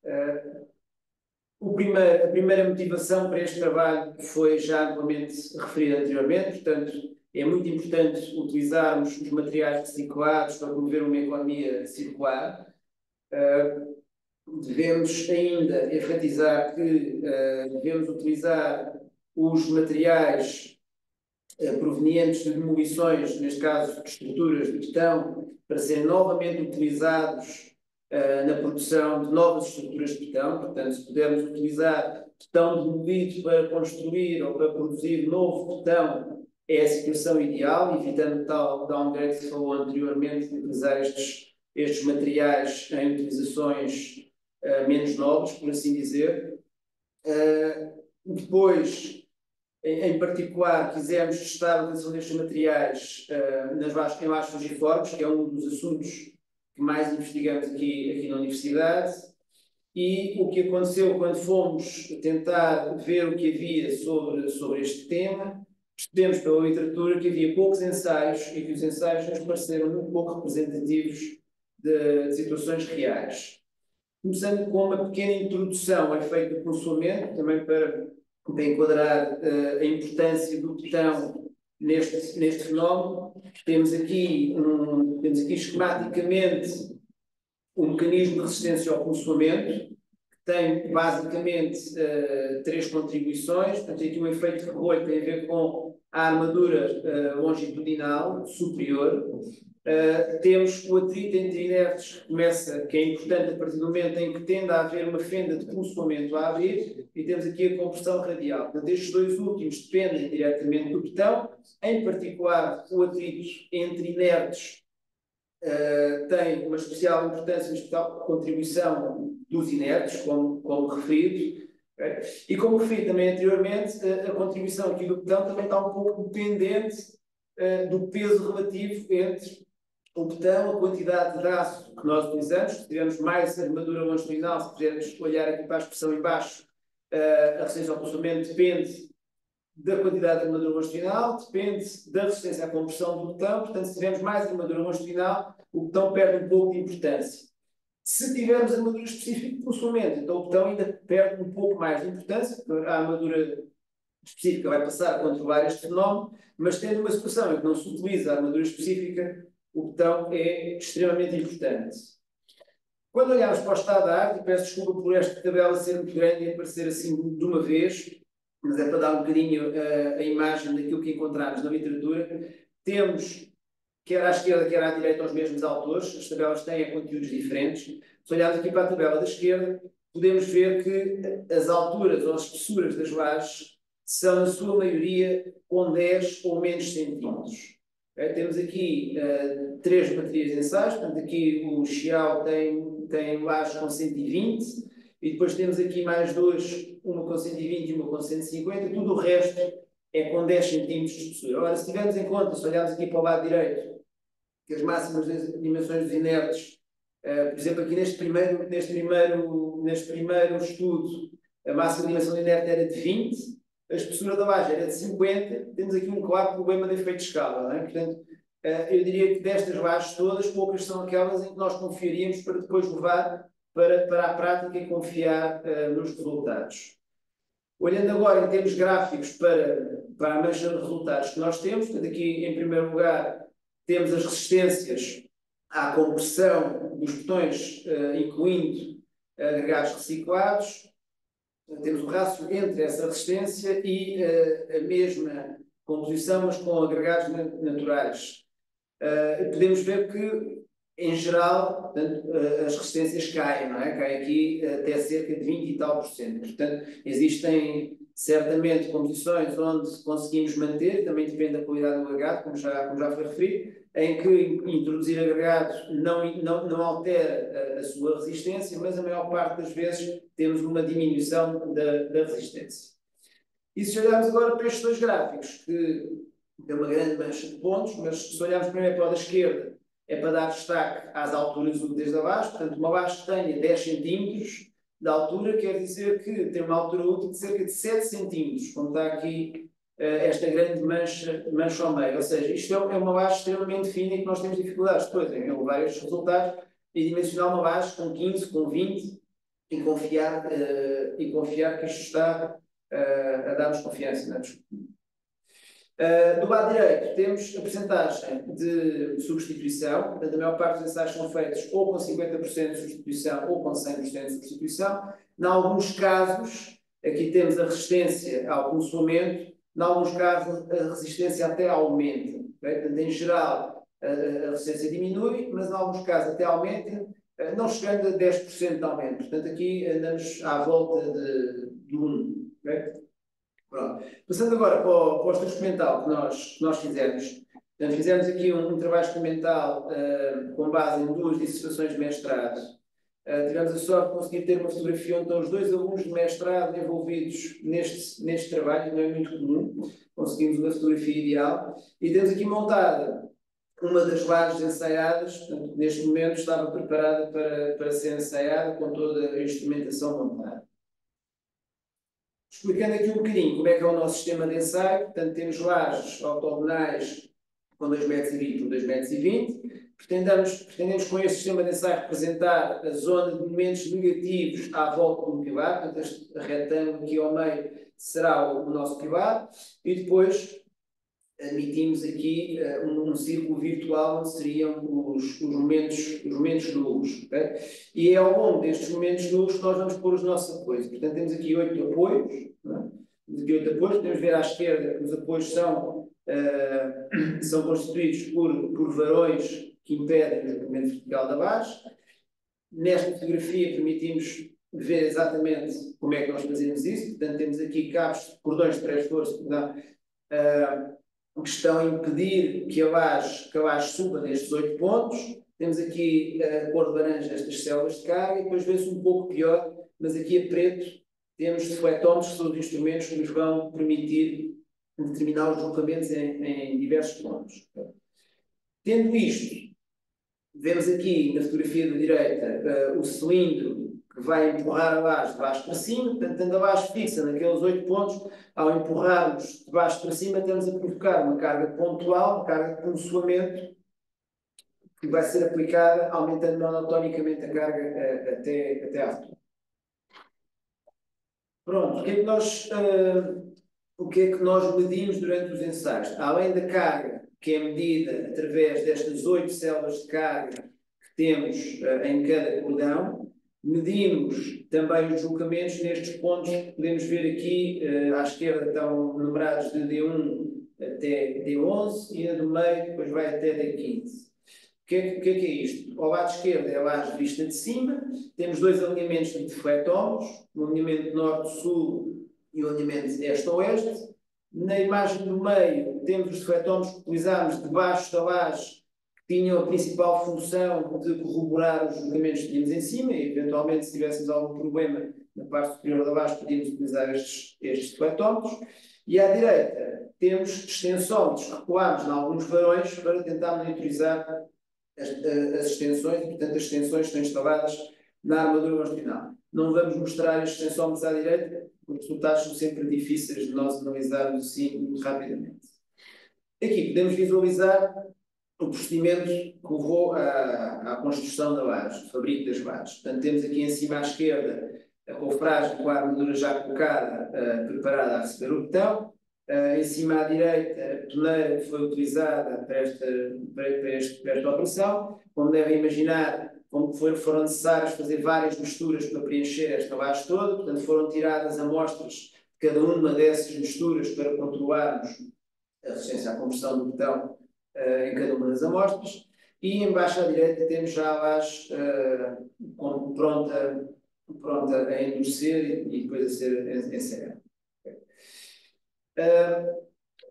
A primeira motivação para este trabalho foi já amplamente referida anteriormente, portanto, é muito importante utilizarmos os materiais reciclados para promover uma economia circular. Devemos ainda enfatizar que devemos utilizar os materiais provenientes de demolições, neste caso de estruturas de betão, para serem novamente utilizados na produção de novas estruturas de betão. Portanto, se pudermos utilizar betão demolido para construir ou para produzir novo betão, é a situação ideal, evitando tal downgrade que se falou anteriormente, de utilizar estes materiais em utilizações menos nobres, por assim dizer. Depois, em particular, quisemos testar a utilização destes materiais em lajes fungiformes, que é um dos assuntos que mais investigamos aqui na Universidade. E o que aconteceu quando fomos tentar ver o que havia sobre este tema, percebemos pela literatura que havia poucos ensaios e que os ensaios nos pareceram muito pouco representativos de situações reais. Começando com uma pequena introdução ao efeito do consumo, também para enquadrar a importância do betão neste fenómeno. Temos aqui esquematicamente um mecanismo de resistência ao consulamento, que tem basicamente três contribuições. Portanto, aqui um efeito de rebolho tem a ver com a armadura longitudinal superior. Temos o atrito entre inertes que é importante a partir do momento em que tende a haver uma fenda de consolamento a abrir, e temos aqui a compressão radial. Portanto, estes dois últimos dependem diretamente do betão. Em particular, o atrito entre inertes tem uma especial importância, uma especial contribuição dos inertes, como referido. E como referi também anteriormente, a contribuição aqui do betão também está um pouco dependente do peso relativo entre o betão, a quantidade de aço que nós utilizamos. Se tivermos mais armadura longitudinal, se quisermos olhar aqui para a expressão em baixo, a resistência ao consulamento depende da quantidade de armadura longitudinal, depende da resistência à compressão do betão. Portanto, se tivermos mais armadura longitudinal, o betão perde um pouco de importância. Se tivermos armadura específica de consulamento, então o betão ainda perde um pouco mais de importância, porque a armadura específica vai passar a controlar este fenómeno, mas tendo uma situação em que não se utiliza a armadura específica, o botão é extremamente importante. Quando olhamos para o estado da arte, e peço desculpa por esta tabela ser muito grande e aparecer assim de uma vez, mas é para dar um bocadinho a imagem daquilo que encontramos na literatura, temos, quer à esquerda, quer à direita, os mesmos autores, as tabelas têm conteúdos diferentes. Se olharmos aqui para a tabela da esquerda, podemos ver que as alturas ou as espessuras das lajes são, na sua maioria, com 10 ou menos centímetros. Temos aqui 3 baterias de ensaios, portanto aqui o Xiao tem lajes com 120, e depois temos aqui mais 2, uma com 120 e uma com 150, tudo o resto é com 10 centímetros de espessura. Ora, se tivermos em conta, se olharmos aqui para o lado direito, que as máximas dimensões dos inertes, por exemplo, aqui neste primeiro estudo, a máxima dimensão do inerte era de 20, a espessura da laje era de 50, temos aqui um claro problema de efeito de escala, não é? Portanto, eu diria que destas lajes todas, poucas são aquelas em que nós confiaríamos para depois levar para a prática e confiar nos resultados. Olhando agora em termos gráficos para a mancha de resultados que nós temos, portanto, aqui em primeiro lugar temos as resistências à compressão dos botões, incluindo agregados reciclados. Temos o rácio entre essa resistência e a mesma composição, mas com agregados naturais. Podemos ver que, em geral, portanto, as resistências caem, não é? Caem aqui até cerca de 20 e tal por cento. Portanto, existem certamente composições onde conseguimos manter, também depende da qualidade do agregado, como já foi referido, em que introduzir agregados não altera a sua resistência, mas a maior parte das vezes temos uma diminuição da resistência. E se olharmos agora para estes dois gráficos, que tem uma grande mancha de pontos, mas se olharmos primeiro para o da esquerda, é para dar destaque às alturas úteis da laje, portanto, uma laje que tenha 10 centímetros de altura quer dizer que tem uma altura útil de cerca de 7 centímetros, como está aqui esta grande mancha ao meio. Ou seja, isto é uma laje extremamente fina e que nós temos dificuldades depois em levar estes resultados e dimensionar uma laje com 15, com 20 e confiar que isto está a dar-nos confiança. Não é? Do lado direito temos a percentagem de substituição, portanto a maior parte dos ensaios são feitos ou com 50% de substituição ou com 100% de substituição. Em alguns casos, aqui temos a resistência ao congelamento, em alguns casos a resistência até aumenta. Portanto, em geral a resistência diminui, mas em alguns casos até aumenta, não chegando a 10% de aumento. Portanto aqui andamos à volta de 1. Pronto. Passando agora para o estudo experimental que nós fizemos. Portanto, fizemos aqui um trabalho experimental com base em 2 dissertações de mestrado. Tivemos a sorte de conseguir ter uma fotografia onde estão os 2 alunos de mestrado envolvidos neste trabalho, que não é muito comum. Conseguimos uma fotografia ideal. E temos aqui montada uma das lajes ensaiadas, portanto, neste momento estava preparada para ser ensaiada com toda a instrumentação montada. Explicando aqui um bocadinho como é que é o nosso sistema de ensaio, portanto, temos lajes ortogonais com 2,20 m por 2,20 m. Pretendemos com este sistema de ensaio representar a zona de momentos negativos à volta do pilar, portanto, este retângulo aqui ao meio será o nosso pilar, e depois admitimos aqui um círculo virtual onde seriam os momentos nulos. Okay? E é ao longo destes momentos nulos que nós vamos pôr os nossos apoios. Portanto, temos aqui 8 apoios. Não é? Temos aqui 8 apoios. Podemos ver à esquerda que os apoios são constituídos por varões que impedem o movimento vertical da base. Nesta fotografia permitimos ver exatamente como é que nós fazemos isso. Portanto, temos aqui cabos, cordões de 3 forças, que estão a impedir que a laje suba nestes 8 pontos. Temos aqui a cor de laranja estas células de carga e depois vê-se um pouco pior, mas aqui a preto temos defletómetros, que são os instrumentos que nos vão permitir determinar os deslocamentos em diversos pontos. Tendo isto, vemos aqui na fotografia da direita o cilindro que vai empurrar a laje de baixo para cima, portanto, tendo a laje fixa naqueles 8 pontos, ao empurrarmos de baixo para cima, estamos a provocar uma carga pontual, uma carga de ponçoamento, que vai ser aplicada, aumentando monotonicamente a carga até à altura. Pronto, o que é que nós o que é que nós medimos durante os ensaios? Além da carga, que é medida através destas 8 células de carga que temos em cada cordão, medimos também os deslocamentos nestes pontos que podemos ver aqui, à esquerda estão numerados de D1 até D11 e a do meio depois vai até D15. O que é isto? Ao lado esquerdo é a laje vista de cima, temos 2 alinhamentos de defletómetros, um alinhamento norte-sul e um alinhamento este-oeste. Na imagem do meio temos os defletómetros que utilizámos debaixo da laje, que tinham a principal função de corroborar os julgamentos que tínhamos em cima e, eventualmente, se tivéssemos algum problema na parte superior da laje, podíamos utilizar estes defletómetros. E à direita temos extensómetros que colámos em alguns varões para tentar monitorizar as extensões e, portanto, as extensões estão instaladas na armadura longitudinal. Não vamos mostrar estes extensómetros à direita, porque os resultados são sempre difíceis de nós analisarmos assim muito rapidamente. Aqui podemos visualizar o procedimento que levou à construção da laje, do fabrico das lajes. Portanto, temos aqui em cima à esquerda a cofragem com a armadura já colocada, preparada a receber o betão. Em cima à direita, a betoneira que foi utilizada para esta operação. Como devem imaginar, foram necessárias fazer várias misturas para preencher esta laje toda, portanto foram tiradas amostras de cada uma dessas misturas para controlarmos a resistência à compressão do betão em cada uma das amostras. E embaixo à direita temos já a laje pronta a endurecer e depois a ser encerrada.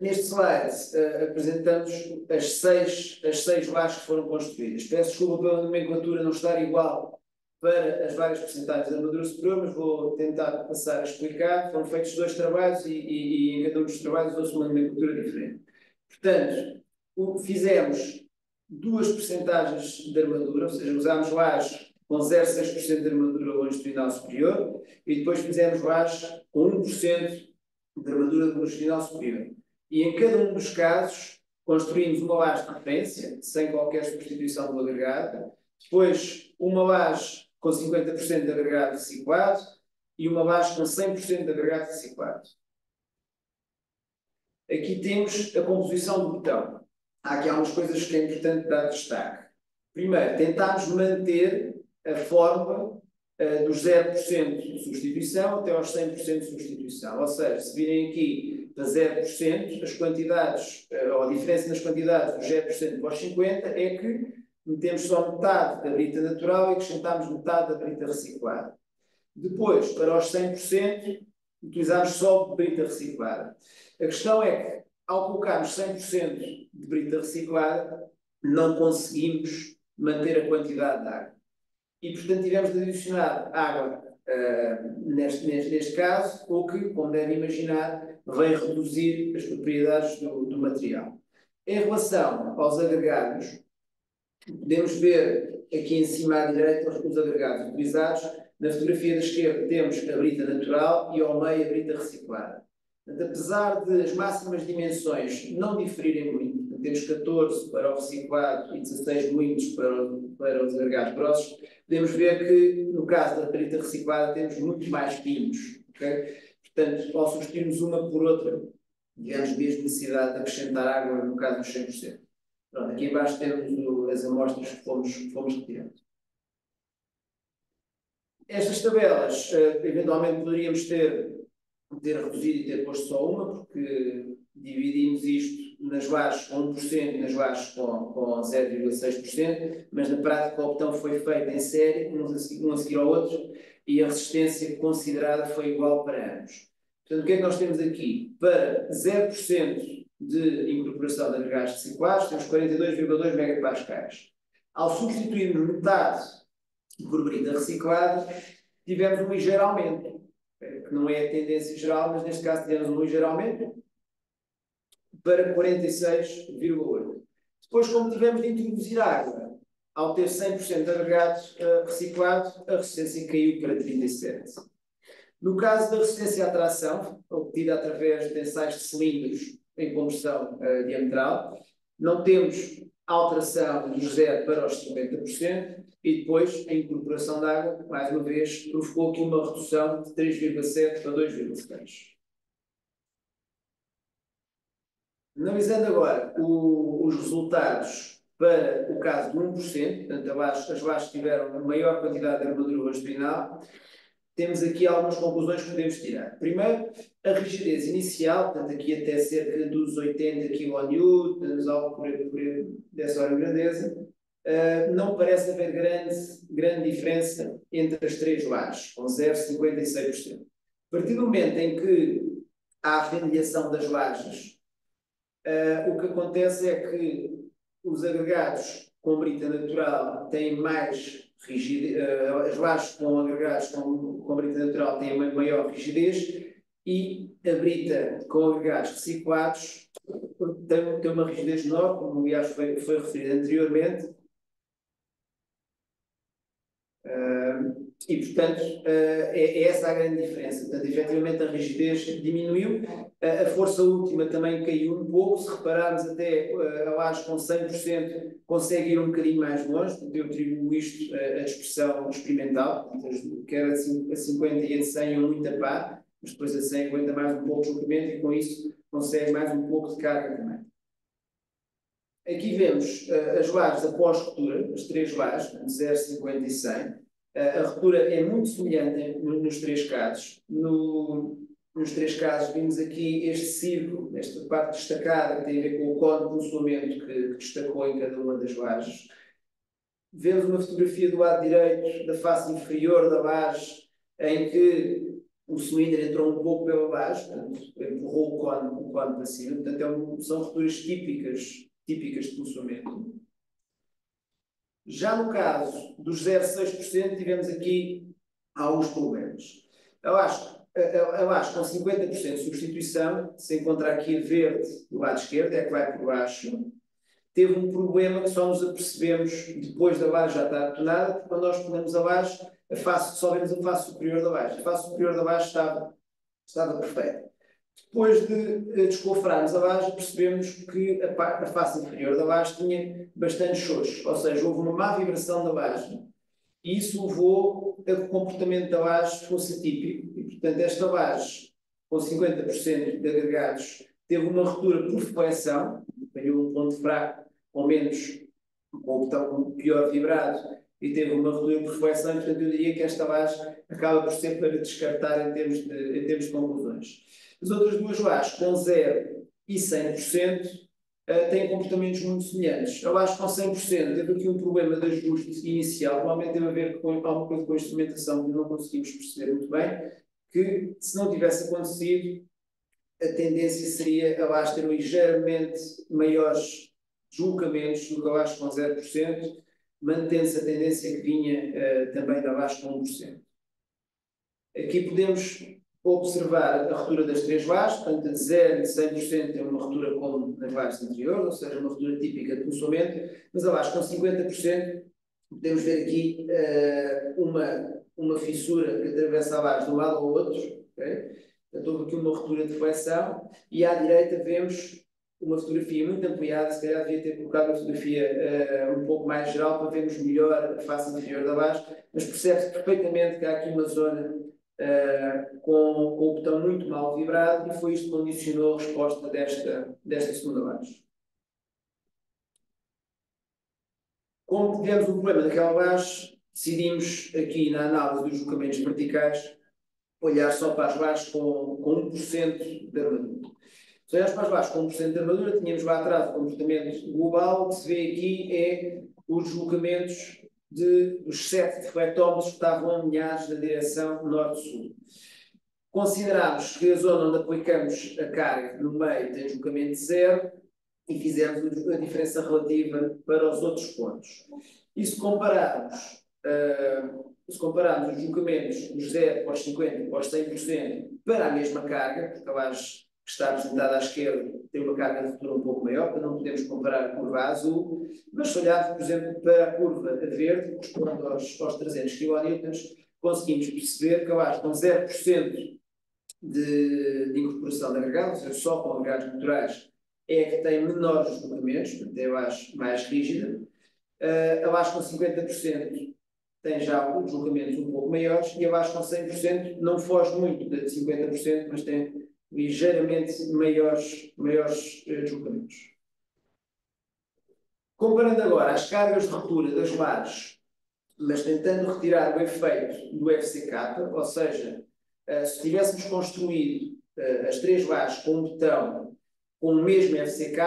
Neste slide apresentamos as seis lajes que foram construídas. Peço desculpa pela nomenclatura não estar igual para as várias percentagens da armadura superior, mas vou tentar passar a explicar. Foram feitos 2 trabalhos e em cada um dos trabalhos houve uma nomenclatura diferente. Portanto, fizemos 2 percentagens de armadura, ou seja, usámos lajes com 0,6% de armadura longitudinal superior e depois fizemos lajes com 1% de armadura longitudinal superior. E em cada um dos casos construímos uma laje de referência, sem qualquer substituição do agregado, depois uma laje com 50% de agregado reciclado e uma laje com 100% de agregado reciclado. Aqui temos a composição do betão. Há aqui algumas coisas que é importante dar destaque. Primeiro, tentámos manter a fórmula dos 0% de substituição até aos 100% de substituição. Ou seja, se virem aqui para 0%, as quantidades, ou a diferença nas quantidades dos 0% para os 50% é que metemos só metade da brita natural e acrescentamos metade da brita reciclada. Depois, para os 100%, utilizamos só brita reciclada. A questão é que, ao colocarmos 100% de brita reciclada, não conseguimos manter a quantidade de água. E, portanto, tivemos de adicionar água neste caso, o que, como devem imaginar, vem reduzir as propriedades do material. Em relação aos agregados, podemos ver aqui em cima à direita os agregados utilizados. Na fotografia da esquerda temos a brita natural e ao meio a brita reciclada. Portanto, apesar de as máximas dimensões não diferirem muito, temos 14 para o reciclado e 16 milímetros para os agregados grossos, podemos ver que, no caso da brita reciclada, temos muito mais pinos. Okay? Portanto, ao substituirmos uma por outra, tivemos mesmo necessidade de acrescentar água, no caso dos 100%. Pronto, aqui embaixo temos as amostras que fomos retirando. Estas tabelas, eventualmente poderíamos ter reduzido e ter posto só uma, porque dividimos isto nas lajes com 1% e nas lajes com 0,6%, mas na prática o betão foi feito em série, um a seguir ao outro, e a resistência considerada foi igual para ambos. Portanto, o que é que nós temos aqui? Para 0% de incorporação de agregados reciclados, temos 42,2 megapascais. Ao substituirmos metade por brita reciclada, tivemos um ligeiro aumento, que não é a tendência geral, mas neste caso tivemos um ligeiro aumento para 46,8. Depois, como tivemos de introduzir água, ao ter 100% de agregado reciclado, a resistência caiu para 37. No caso da resistência à tração, obtida através de ensaios de cilindros em compressão diametral, não temos alteração dos 0 para os 50%, e depois a incorporação de água, mais uma vez, provocou aqui uma redução de 3,7 para 2,6. Analisando agora os resultados para o caso de 1%, portanto, as lajes tiveram maior quantidade de armadura longitudinal, temos aqui algumas conclusões que podemos tirar. Primeiro, a rigidez inicial, portanto, aqui até cerca dos 80 kN, algo por dessa ordem de grandeza, não parece haver grande diferença entre as três lajes, com 0,56%. A partir do momento em que há a rendilhação das lajes, o que acontece é que os agregados com brita natural têm mais rigidez, as lajes com agregados com brita natural têm uma maior rigidez e a brita com agregados reciclados tem uma rigidez menor, como aliás foi referido anteriormente. E, portanto, é essa a grande diferença. Portanto, efetivamente, a rigidez diminuiu, a força última também caiu um pouco. Se repararmos, até a laje com 100% consegue ir um bocadinho mais longe. Portanto, eu atribuo isto à dispersão experimental, portanto, quer a 50 e a 100 iam muito a par, mas depois a 100 aguenta mais um pouco de deslocamento e, com isso, consegue mais um pouco de carga também. Aqui vemos as lajes após ruptura, as três lajes, 0, 50 e 100. A ruptura é muito semelhante nos três casos. Nos três casos vimos aqui este círculo, esta parte destacada, que tem a ver com o código de funcionamento que destacou em cada uma das lajes. Vemos uma fotografia do lado direito da face inferior da laje, em que o cilindro entrou um pouco pela laje, portanto, empurrou o código para cima. Portanto, são rupturas típicas de funcionamento. Já no caso dos 0,6%, tivemos aqui alguns problemas. Eu acho com 50% de substituição, se encontra aqui a verde do lado esquerdo, é que vai por baixo, teve um problema que só nos apercebemos depois da laje já estar betonada, porque quando nós ponemos a laje, só vemos a face superior da laje. A face superior da laje estava perfeita. Depois de descofrarmos a laje, percebemos que a face inferior da laje tinha bastante xoxo, ou seja, houve uma má vibração da laje e isso levou a que o comportamento da laje fosse atípico e, portanto, esta laje, com 50% de agregados, teve uma ruptura por flexão, apanhou um ponto fraco, ou menos, com o botão pior vibrado, e teve uma ruptura por flexão, e, portanto, eu diria que esta laje acaba por ser para descartar em termos de conclusões. As outras duas lajes, com 0 e 100%, têm comportamentos muito semelhantes. A laje com 100% teve aqui um problema de ajuste inicial, provavelmente teve a ver com alguma coisa com a instrumentação que não conseguimos perceber muito bem, que se não tivesse acontecido, a tendência seria a laje ter ligeiramente maiores deslocamentos do que a laje com 0%, mantendo-se a tendência que vinha também da laje com 1%. Aqui podemos observar a ruptura das três lajes, portanto, de 0 e 100% tem uma ruptura como nas lajes anteriores, ou seja, uma ruptura típica de funcionamento, mas a laje com 50%, podemos ver aqui uma fissura que atravessa a laje de um lado ao outro, okay? Portanto, houve aqui uma ruptura de flexão, e à direita vemos uma fotografia muito ampliada, se calhar devia ter colocado uma fotografia um pouco mais geral para vermos melhor a face inferior da laje, mas percebe-se perfeitamente que há aqui uma zona com o botão muito mal vibrado, e foi isto que condicionou a resposta desta segunda laje. Como tivemos um problema daquela laje, decidimos aqui na análise dos deslocamentos verticais olhar só para as lajes com 1% de armadura. Se olharmos para as lajes com 1% de armadura, tínhamos lá atrás o comportamento global. O que se vê aqui é os deslocamentos dos 7 deflectómetros que estavam alinhados na direção norte-sul. Consideramos que a zona onde aplicamos a carga no meio tem deslocamento zero e fizemos a diferença relativa para os outros pontos. E se compararmos os deslocamentos dos 0 para os 50 para os 100% para a mesma carga, porque a laje que está apresentada à esquerda tem uma carga de ruptura um pouco maior, para não podemos comparar a curva azul, mas se olharmos, por exemplo, para a curva verde, que corresponde aos 300 kN, conseguimos perceber que a laje com 0% de incorporação de agregados, ou seja, só com agregados naturais, é a que tem menores deslocamentos, portanto é a laje mais rígida. A laje com 50% tem já deslocamentos um pouco maiores, e a laje com 100% não foge muito de 50%, mas tem ligeiramente maiores deslocamentos. Comparando agora as cargas de ruptura das lajes, mas tentando retirar o efeito do FCK, ou seja, se tivéssemos construído as 3 lajes com betão com o mesmo FCK,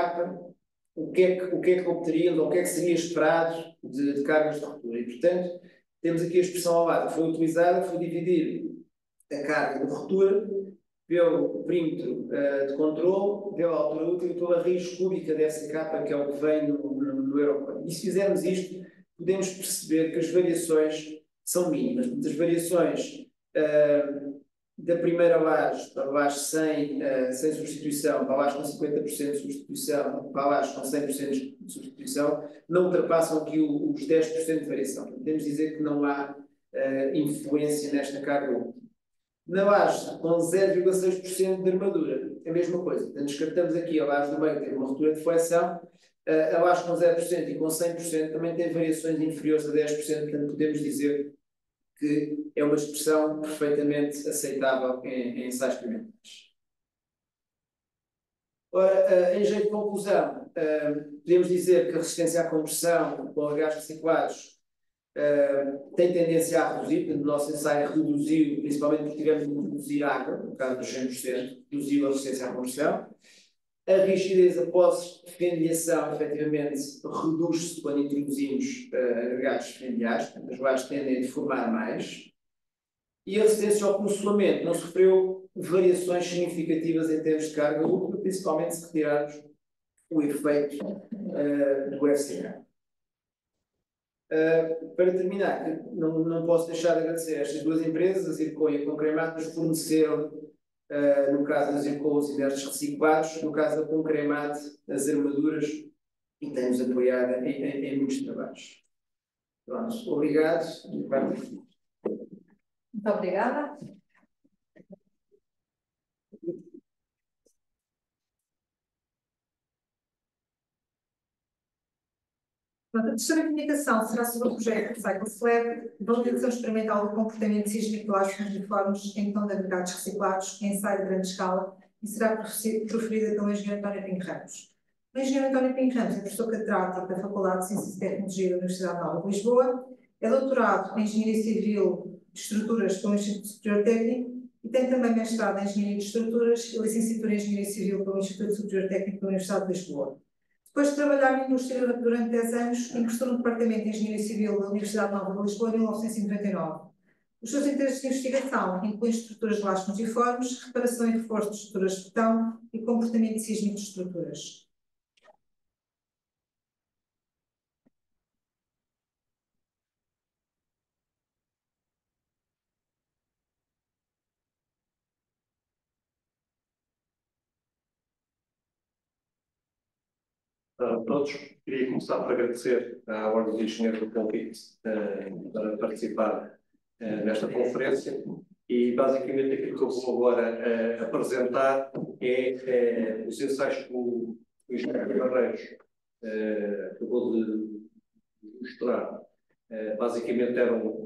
o que é que obteríamos, ou o que é que seria esperado de cargas de ruptura? E, portanto, temos aqui a expressão ao lado que foi utilizada, foi dividir a carga de ruptura pelo perímetro de controle, pela altura útil e pela raiz cúbica da FCK, que é o que vem no Eurocode. E se fizermos isto, podemos perceber que as variações são mínimas. As variações da primeira laje para a laje sem substituição, para a laje com 50% de substituição, para a laje com 100% de substituição, não ultrapassam aqui os 10% de variação. Podemos dizer que não há influência nesta carga útil. Na laje com 0,6% de armadura, é a mesma coisa. Portanto, descartamos aqui a laje do meio, que tem uma ruptura de deflexão, a laje com 0% e com 100% também tem variações inferiores a 10%, portanto, podemos dizer que é uma expressão perfeitamente aceitável em ensaios experimentais. Ora, em jeito de conclusão, podemos dizer que a resistência à compressão com agregados reciclados tem tendência a reduzir, portanto, o nosso ensaio reduziu, principalmente porque tivemos de reduzir água, no caso dos 100%, reduziu a resistência à compressão. A rigidez após fenilhação, efetivamente, reduz-se quando introduzimos agregados fenilhares, portanto, as lajes tendem a deformar mais. E a resistência ao consolamento não sofreu variações significativas em termos de carga útil, principalmente se retirarmos o efeito do FCK. Para terminar, não posso deixar de agradecer a estas 2 empresas, a Zircon e a Concremat, nos forneceram, no caso das Zircon, os inertes reciclados, no caso da Concremat, as armaduras, e tem-nos apoiado em muitos trabalhos. Pronto, obrigado. Muito obrigada. A terceira comunicação será sobre o projeto Cycle Slab, validação experimental do comportamento sísmico de lajes uniformes em tom de agregados reciclados em ensaio de grande escala e será proferida pelo engenheiro António Pinho Ramos. O engenheiro António Pinho Ramos é professor catedrático da Faculdade de Ciências e Tecnologia da Universidade Nova de Lisboa, é doutorado em Engenharia Civil de Estruturas pelo Instituto Superior Técnico e tem também mestrado em Engenharia de Estruturas e licenciatura em Engenharia Civil pelo Instituto Superior Técnico da Universidade de Lisboa. Depois de trabalhar na indústria durante 10 anos, ingressou no Departamento de Engenharia Civil da Universidade Nova de Lisboa em 1999. Os seus interesses de investigação incluem estruturas de lajes uniformes, reparação e reforço de estruturas de betão e comportamento sísmico de estruturas. A todos, queria começar por agradecer à Ordem dos Engenheiros do convite para participar nesta conferência e basicamente aquilo que eu vou agora apresentar é os ensaios que o engenheiro Barreiros acabou de mostrar. Basicamente eram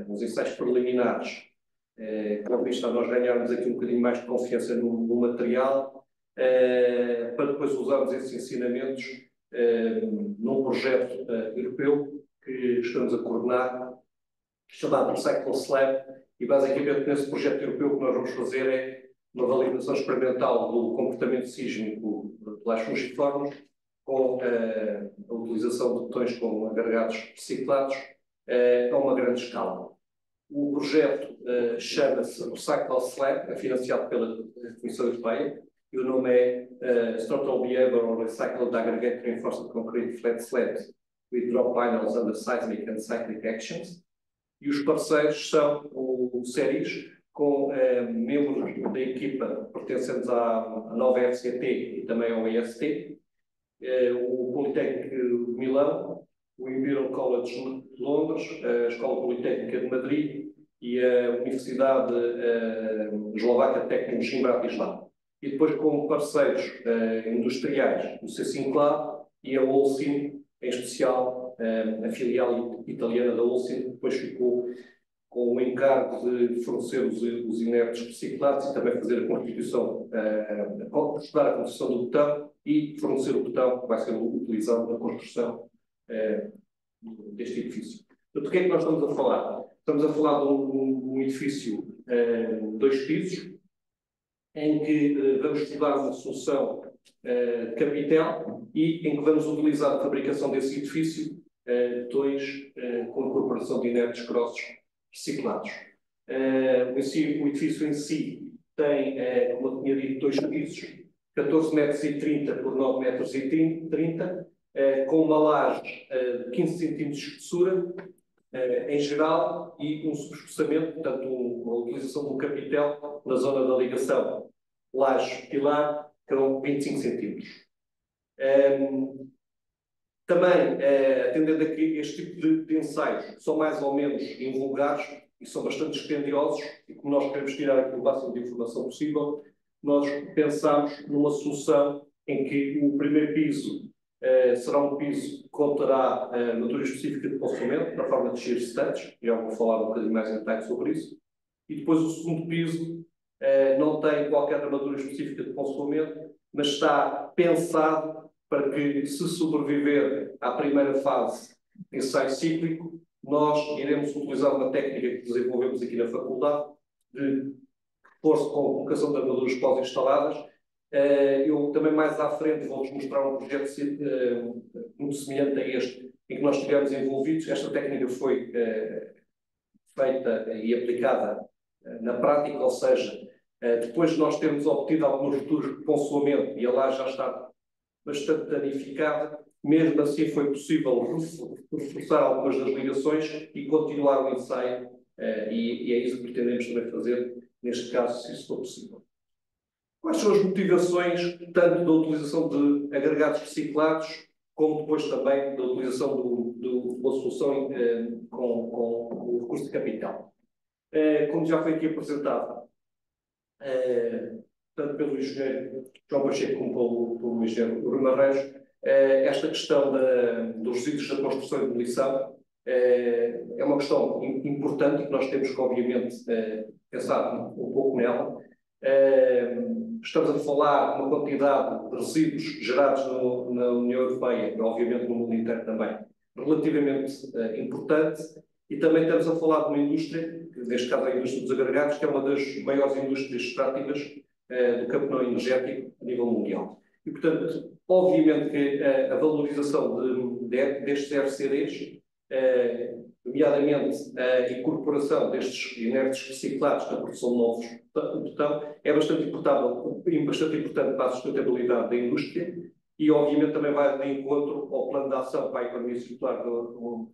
os ensaios preliminares com vista a nós ganharmos aqui um bocadinho mais de confiança no material para depois usarmos esses ensinamentos num projeto europeu que estamos a coordenar, chamado Cycle Slab, e basicamente nesse projeto europeu o que nós vamos fazer é uma validação experimental do comportamento sísmico de lajes fungiformes com a utilização de betões com agregados reciclados a uma grande escala. O projeto chama-se Cycle Slab, financiado pela Comissão Europeia, e o nome é Structural Behavior or Recycled Aggregate Reinforced Concrete Flat Slabs with Drop Panels under Seismic and Cyclic Actions. E os parceiros são o SERIS, com membros da equipa pertencentes à nova FCT e também ao EST, o Politécnico de Milão, o Imperial College de Londres, a Escola Politécnica de Madrid e a Universidade Eslovaca de Tecnologia em Bratislava. E depois como parceiros industriais, o C5Lab e a Holcim, em especial a filial italiana da Holcim, que depois ficou com o encargo de fornecer os inertes reciclados e também fazer a constituição, estudar a construção do betão e fornecer o betão que vai ser utilizado na construção deste edifício. Portanto, o que é que nós estamos a falar? Estamos a falar de um edifício de 2 pisos, em que vamos estudar uma solução de capitel e em que vamos utilizar a fabricação desse edifício com a incorporação de inertes grossos reciclados. O edifício em si tem, como eu tinha dito, 2 pisos, 14,30 m por 9,30 m, com uma laje de 15 cm de espessura, em geral, e um subespaçamento, portanto, uma utilização do capitel na zona da ligação laje-pilar, com 25 cm. Também, atendendo a que este tipo de ensaios são mais ou menos invulgares e são bastante dispendiosos, e como nós queremos tirar aqui o máximo de informação possível, nós pensamos numa solução em que o primeiro piso será um piso que conterá armadura específica de consumo, na forma de shear studs, já vou falar um bocadinho mais em detalhe sobre isso, e depois o segundo piso não tem qualquer armadura específica de consumo, mas está pensado para que, se sobreviver à primeira fase de ensaio cíclico, nós iremos utilizar uma técnica que desenvolvemos aqui na faculdade de reforço com a colocação de armaduras pós-instaladas. Eu também mais à frente vou-vos mostrar um projeto muito semelhante a este, em que nós estivemos envolvidos. Esta técnica foi feita e aplicada na prática, ou seja, depois de nós termos obtido algumas rupturas de consolamento e a laje já está bastante danificada, mesmo assim foi possível reforçar algumas das ligações e continuar o ensaio, e é isso que pretendemos também fazer, neste caso, se isso for possível. Quais são as motivações, tanto da utilização de agregados reciclados, como depois também da utilização de uma solução com o recurso de capital? Como já foi aqui apresentado, tanto pelo engenheiro João Pacheco como pelo engenheiro Rui Marreiros, esta questão dos resíduos da construção e demolição é uma questão importante e que nós temos que, obviamente, pensar um pouco nela. Estamos a falar de uma quantidade de resíduos gerados na União Europeia e, obviamente, no mundo inteiro também, relativamente importante. E também estamos a falar de uma indústria, neste caso a indústria dos agregados, que é uma das maiores indústrias extrativas do campo energético a nível mundial. E, portanto, obviamente que a valorização destes RCDs, nomeadamente a incorporação destes inertes reciclados na produção de novos betão, é bastante importante para a sustentabilidade da indústria e, obviamente, também vai de encontro ao plano de ação para a economia circular da União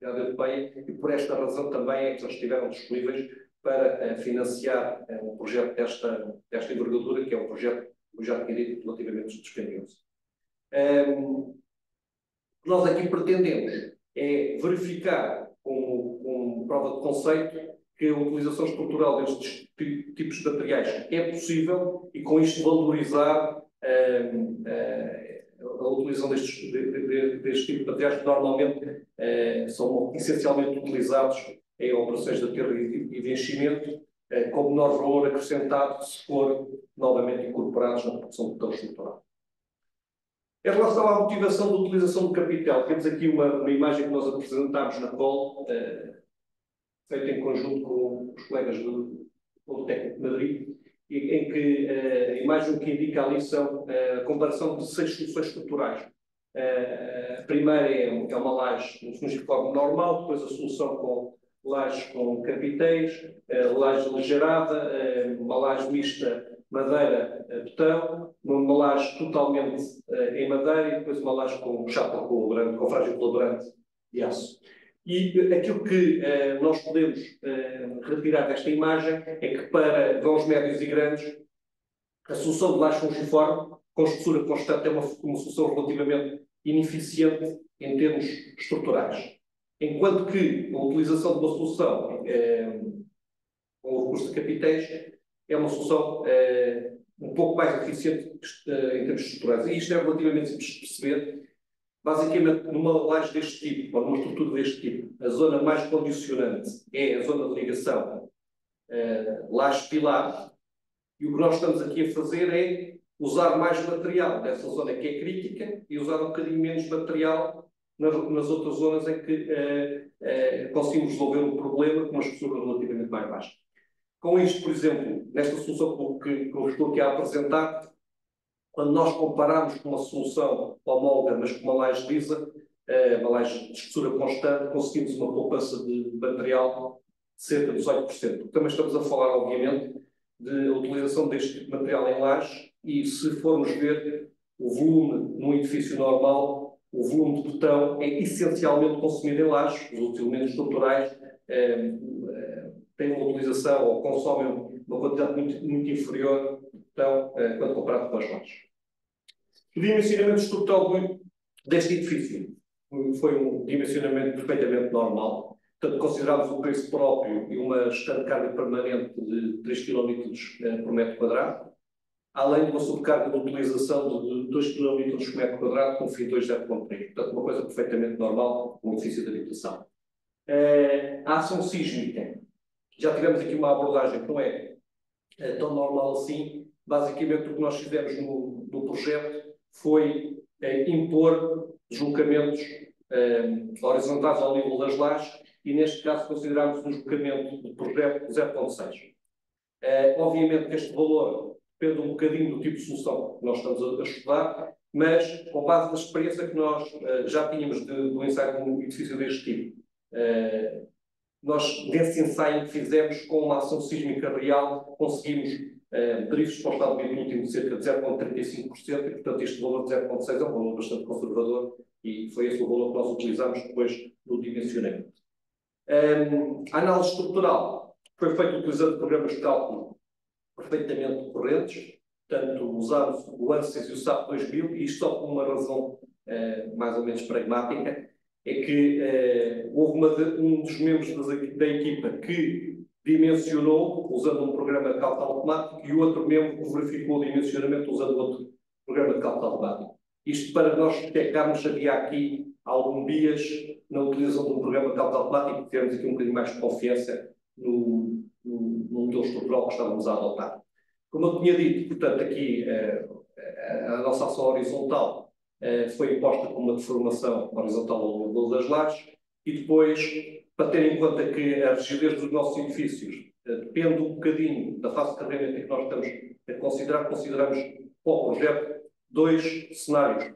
Europeia, e por esta razão também é que eles estiveram disponíveis para financiar um projeto desta envergadura, que é um projeto, como já tinha dito, relativamente dispendioso. O que nós aqui pretendemos é verificar, com prova de conceito, que a utilização estrutural destes tipos de materiais é possível e, com isto, valorizar a utilização destes tipos de materiais que normalmente são essencialmente utilizados em operações de aterro e de enchimento, com menor valor acrescentado se for novamente incorporados na produção de betão estrutural. Em relação à motivação da utilização do capital, temos aqui uma imagem que nós apresentámos na COL, feita em conjunto com os colegas do Politécnico de Madrid, em que a imagem que indica ali são a comparação de 6 soluções estruturais. A primeira é uma laje fungiforme normal, depois a solução com lajes com capitéis, laje aligerada, uma laje mista madeira-betão, uma laje totalmente em madeira e depois uma laje com chapa colaborante, com frágil colaborante de aço. E aquilo que nós podemos retirar desta imagem é que, para vãos médios e grandes, a solução de laje fungiforme com espessura constante é uma solução relativamente ineficiente em termos estruturais. Enquanto que a utilização de uma solução com o recurso de capitéis é uma solução um pouco mais eficiente em termos estruturais. E isto é relativamente simples de perceber. Basicamente, numa laje deste tipo, ou numa estrutura deste tipo, a zona mais condicionante é a zona de ligação laje-pilar, e o que nós estamos aqui a fazer é usar mais material dessa zona que é crítica e usar um bocadinho menos material nas outras zonas em que conseguimos resolver um problema com uma espessura relativamente mais baixa. Com isto, por exemplo, nesta solução que eu estou aqui a apresentar, quando nós comparamos com uma solução homóloga, mas com uma laje lisa, uma laje de espessura constante, conseguimos uma poupança de material de cerca de 18%. Também estamos a falar, obviamente, de utilização deste tipo de material em laje, e se formos ver o volume num edifício normal, o volume de betão é essencialmente consumido em laje. Os outros elementos estruturais têm uma utilização ou consomem uma quantidade muito inferior de betão quando comparado com as lajes. O dimensionamento estrutural deste edifício foi um dimensionamento perfeitamente normal. Portanto, consideramos o preço próprio e uma estante de carga permanente de 3 km por metro quadrado, além de uma sobrecarga de utilização de 2 km por metro quadrado com FII 2.0.3. Portanto, uma coisa perfeitamente normal no edifício de habitação. A ação sísmica, já tivemos aqui uma abordagem que não é tão normal assim. Basicamente, o que nós fizemos no projeto foi impor deslocamentos horizontais ao nível das lajes, e neste caso consideramos um deslocamento do projeto de 0.6. Obviamente que este valor depende um bocadinho do tipo de solução que nós estamos a estudar, mas com base na experiência que nós já tínhamos do ensaio de um edifício deste tipo, nós, nesse ensaio que fizemos com uma ação sísmica real, conseguimos tarifas para o estado de último de cerca de 0,35%, e, portanto, este valor de 0,6 é um valor bastante conservador, e foi esse o valor que nós utilizamos depois no dimensionamento. A análise estrutural foi feita utilizando programas de cálculo perfeitamente correntes, portanto, usamos o ANSYS e o SAP 2000, e isto só por uma razão mais ou menos pragmática, é que houve um dos membros da equipa que dimensionou usando um programa de cálculo automático, e o outro membro que verificou o dimensionamento usando outro programa de cálculo automático. Isto para nós detectarmos se havia aqui algum bias na utilização de um programa de cálculo automático, e termos aqui um bocadinho mais de confiança no modelo estrutural que estávamos a adotar. Como eu tinha dito, portanto, aqui a nossa ação horizontal foi imposta com uma deformação horizontal ao longo das lajes, e depois, para ter em conta que a rigidez dos nossos edifícios depende um bocadinho da fase de carregamento em que nós estamos a considerar, consideramos para o projeto 2 cenários.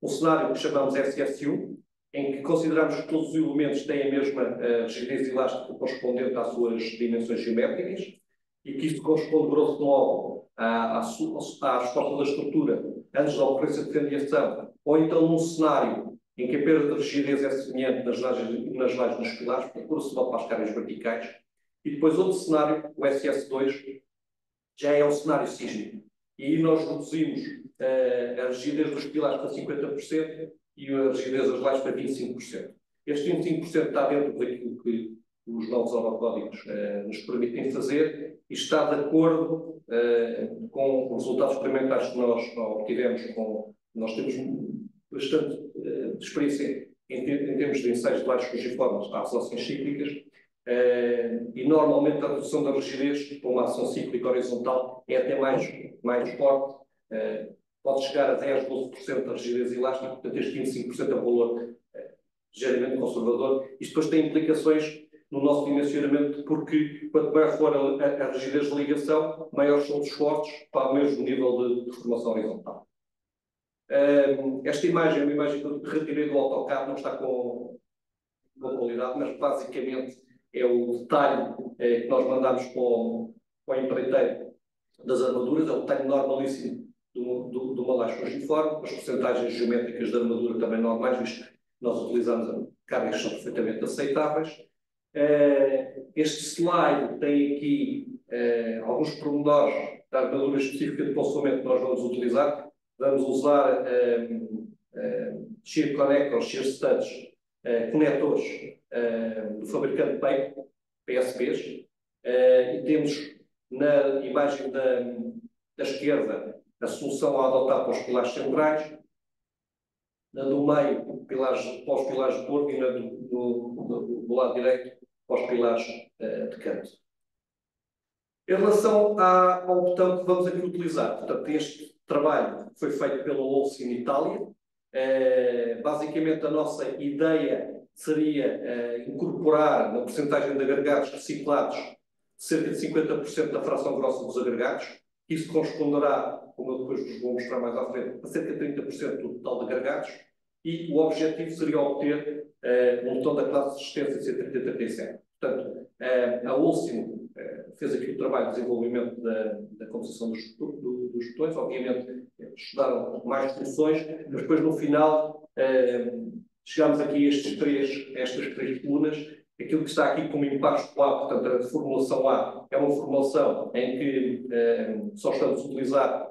Um cenário que chamamos SSU, em que consideramos que todos os elementos têm a mesma rigidez elástica correspondente às suas dimensões geométricas, e que isto corresponde, grosso modo, à resposta da estrutura antes da ocorrência de fendiação, ou então num cenário em que a perda de rigidez é semelhante nas lajes dos pilares, procura-se para as cargas verticais. E depois outro cenário, o SS2, já é um cenário sísmico. E aí nós reduzimos a rigidez dos pilares para 50% e a rigidez das lajes para 25%. Este 25% está dentro daquilo que os novos orocódigos nos permitem fazer, e está de acordo com os resultados experimentais que nós obtivemos. Nós temos bastante experiência em termos de ensaios de lajes fugiformes a ações cíclicas, e normalmente a redução da rigidez para uma ação cíclica horizontal é até mais forte, pode chegar a 10, 12% da rigidez elástica, portanto este 25% é um valor ligeiramente conservador. Isto depois tem implicações no nosso dimensionamento, porque quanto maior for a rigidez de ligação, maiores são os esforços para o mesmo nível de formação horizontal. Esta imagem é uma imagem que eu retirei do AutoCAD, não está com boa qualidade, mas basicamente é o detalhe que nós mandamos para o empreiteiro das armaduras, é o detalhe normalíssimo de uma laje fugiforme, as percentagens geométricas da armadura também normais, visto que nós utilizamos cargas que são perfeitamente aceitáveis. Este slide tem aqui alguns pormenores da armadura específica de consolamento que nós vamos utilizar. Vamos usar shear connectors, shear studs, conectores do fabricante PEI, PSPs, e temos na imagem da esquerda a solução a adotar para os pilares centrais. na do meio, para os pilares de corpo, e na do lado direito, para os pilares de canto. Em relação ao botão que vamos aqui utilizar, portanto, este trabalho foi feito pela Holcim Itália. Basicamente, a nossa ideia seria incorporar na percentagem de agregados reciclados cerca de 50% da fração grossa dos agregados. Isso corresponderá, como eu depois vos vou mostrar mais à frente, a cerca de 30% do total de agregados. E o objetivo seria obter um botão da classe de resistência de 130-37. Portanto, a Holcim fez aqui o trabalho de desenvolvimento da composição dos botões. Obviamente, estudaram mais soluções, mas depois, no final, chegámos aqui a estas três colunas. Aquilo que está aqui como impacto A, portanto, a formulação A, é uma formulação em que só estamos a utilizar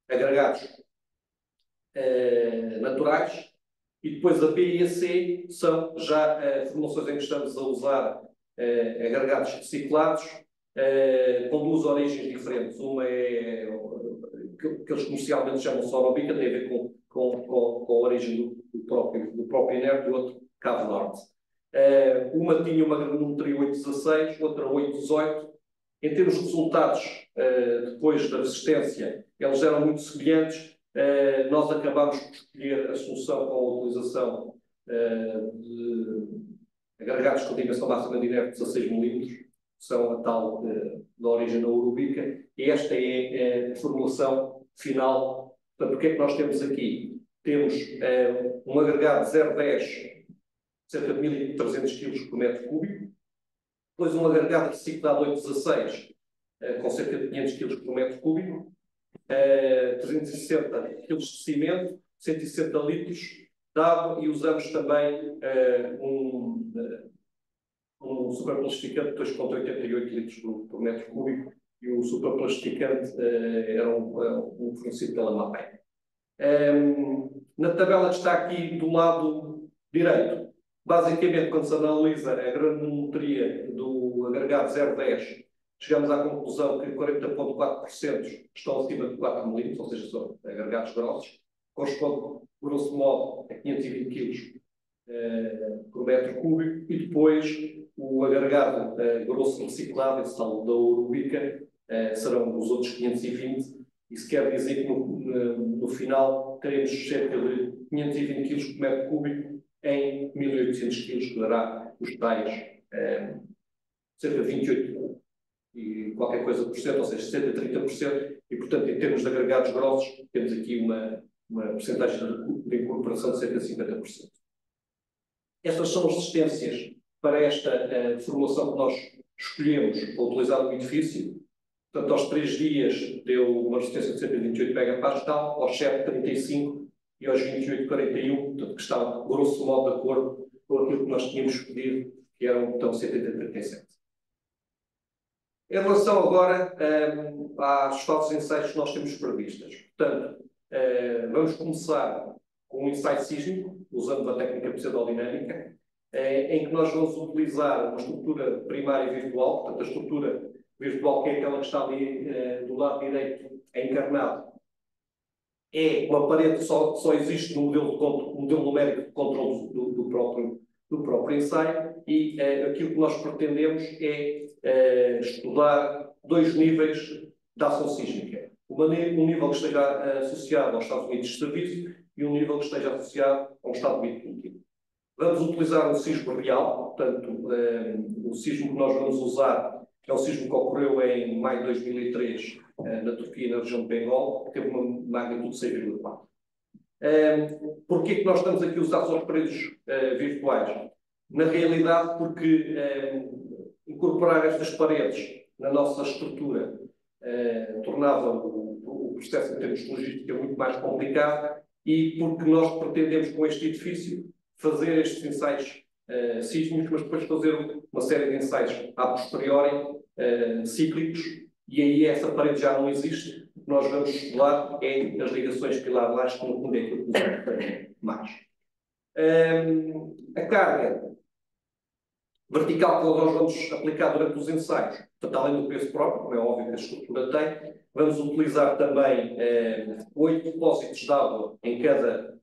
agregados naturais, e depois a B e a C são já formulações em que estamos a usar agregados reciclados, com duas origens diferentes. Uma é que eles comercialmente chamam Sorobica, tem a ver com a origem do próprio inerte, e o outro Cabo Norte. Uma tinha uma granulometria 816, outra 818. Em termos de resultados, depois da resistência, eles eram muito semelhantes. Nós acabámos por escolher a solução com a utilização de agregados com dimensão máxima de inerte 16 mm, que são a tal da origem da Urubica, e esta é a formulação final. Portanto, o que é que nós temos aqui? Temos um agregado 0,10, cerca de 1.300 kg por metro cúbico, depois um agregado reciclado 816, com cerca de 500 kg por metro cúbico, 360 kg de cimento, 160 litros de água, e usamos também um superplastificante de 2,88 litros por metro cúbico, e o superplastificante era um fornecido pela MAPEI. Na tabela que está aqui do lado direito, basicamente, quando se analisa a granulometria do agregado 0,10, chegamos à conclusão que 40,4% estão acima de 4 mm, ou seja, são agregados grossos, corresponde, grosso modo, a 520 kg por metro cúbico, e depois o agregado grosso reciclado, esse tal da Urubica, serão os outros 520, isso quer dizer que no final teremos cerca de 520 kg por metro cúbico em 1.800 kg, que dará os tais cerca de 28 e qualquer coisa por cento, ou seja, cerca de 30%, e portanto, em termos de agregados grossos, temos aqui uma percentagem de incorporação de cerca de 50%. Estas são as resistências para esta formulação que nós escolhemos para utilizar no edifício. Portanto, aos 3 dias deu uma resistência de cerca de 28 megapascal, aos 7, 35 e aos 28, 41, portanto, que está, grosso modo, de acordo com aquilo que nós tínhamos pedido, que era um botão 7037. Em relação agora aos falsos ensaios que nós temos previstas. Portanto, vamos começar com um ensaio sísmico, usando a técnica pseudodinâmica, em que nós vamos utilizar uma estrutura primária virtual, portanto, a estrutura virtual, que é aquela que está ali do lado direito, encarnado, é uma parede que só existe no modelo numérico de controle do próprio ensaio, e aquilo que nós pretendemos é estudar 2 níveis de ação sísmica. Um nível que esteja associado aos Estados Unidos de serviço e um nível que esteja associado ao Estado Unido contínuo. Vamos utilizar um sismo real, portanto, o sismo que nós vamos usar é um sismo que ocorreu em maio de 2003 na Turquia, na região de Bengol, que teve uma magnitude de 6,4. Porquê que nós estamos aqui a usar só os paredes virtuais? Na realidade, porque incorporar estas paredes na nossa estrutura tornava o processo em termos de logística muito mais complicado, e porque nós pretendemos com este edifício fazer estes ensaios sísmicos, mas depois fazer uma série de ensaios a posteriori, cíclicos, e aí essa parede já não existe. O que nós vamos estudar é as ligações pilar-lares, que no fundo é aquilo que nos interessa mais. A carga vertical que nós vamos aplicar durante os ensaios, portanto, além do peso próprio, como é óbvio que a estrutura tem, vamos utilizar também 8 depósitos de água em cada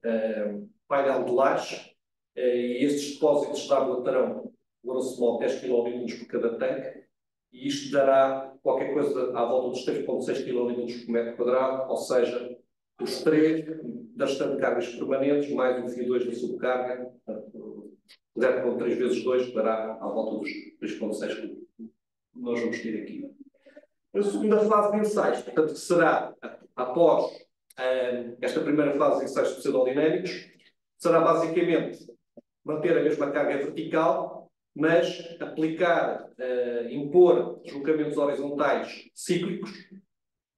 painel de lajes, e estes depósitos de água terão, grosso modo, 10 kL por cada tanque, e isto dará qualquer coisa à volta dos 3,6 kL por metro quadrado, ou seja, os 3 das cargas permanentes, mais o FI2 da subcarga, 0,3 vezes 2 dará à volta dos 3,6 que nós vamos ter aqui. A segunda fase de ensaios, portanto, que será após esta primeira fase de ensaios pseudodinâmicos, será basicamente manter a mesma carga vertical, mas aplicar, impor deslocamentos horizontais cíclicos,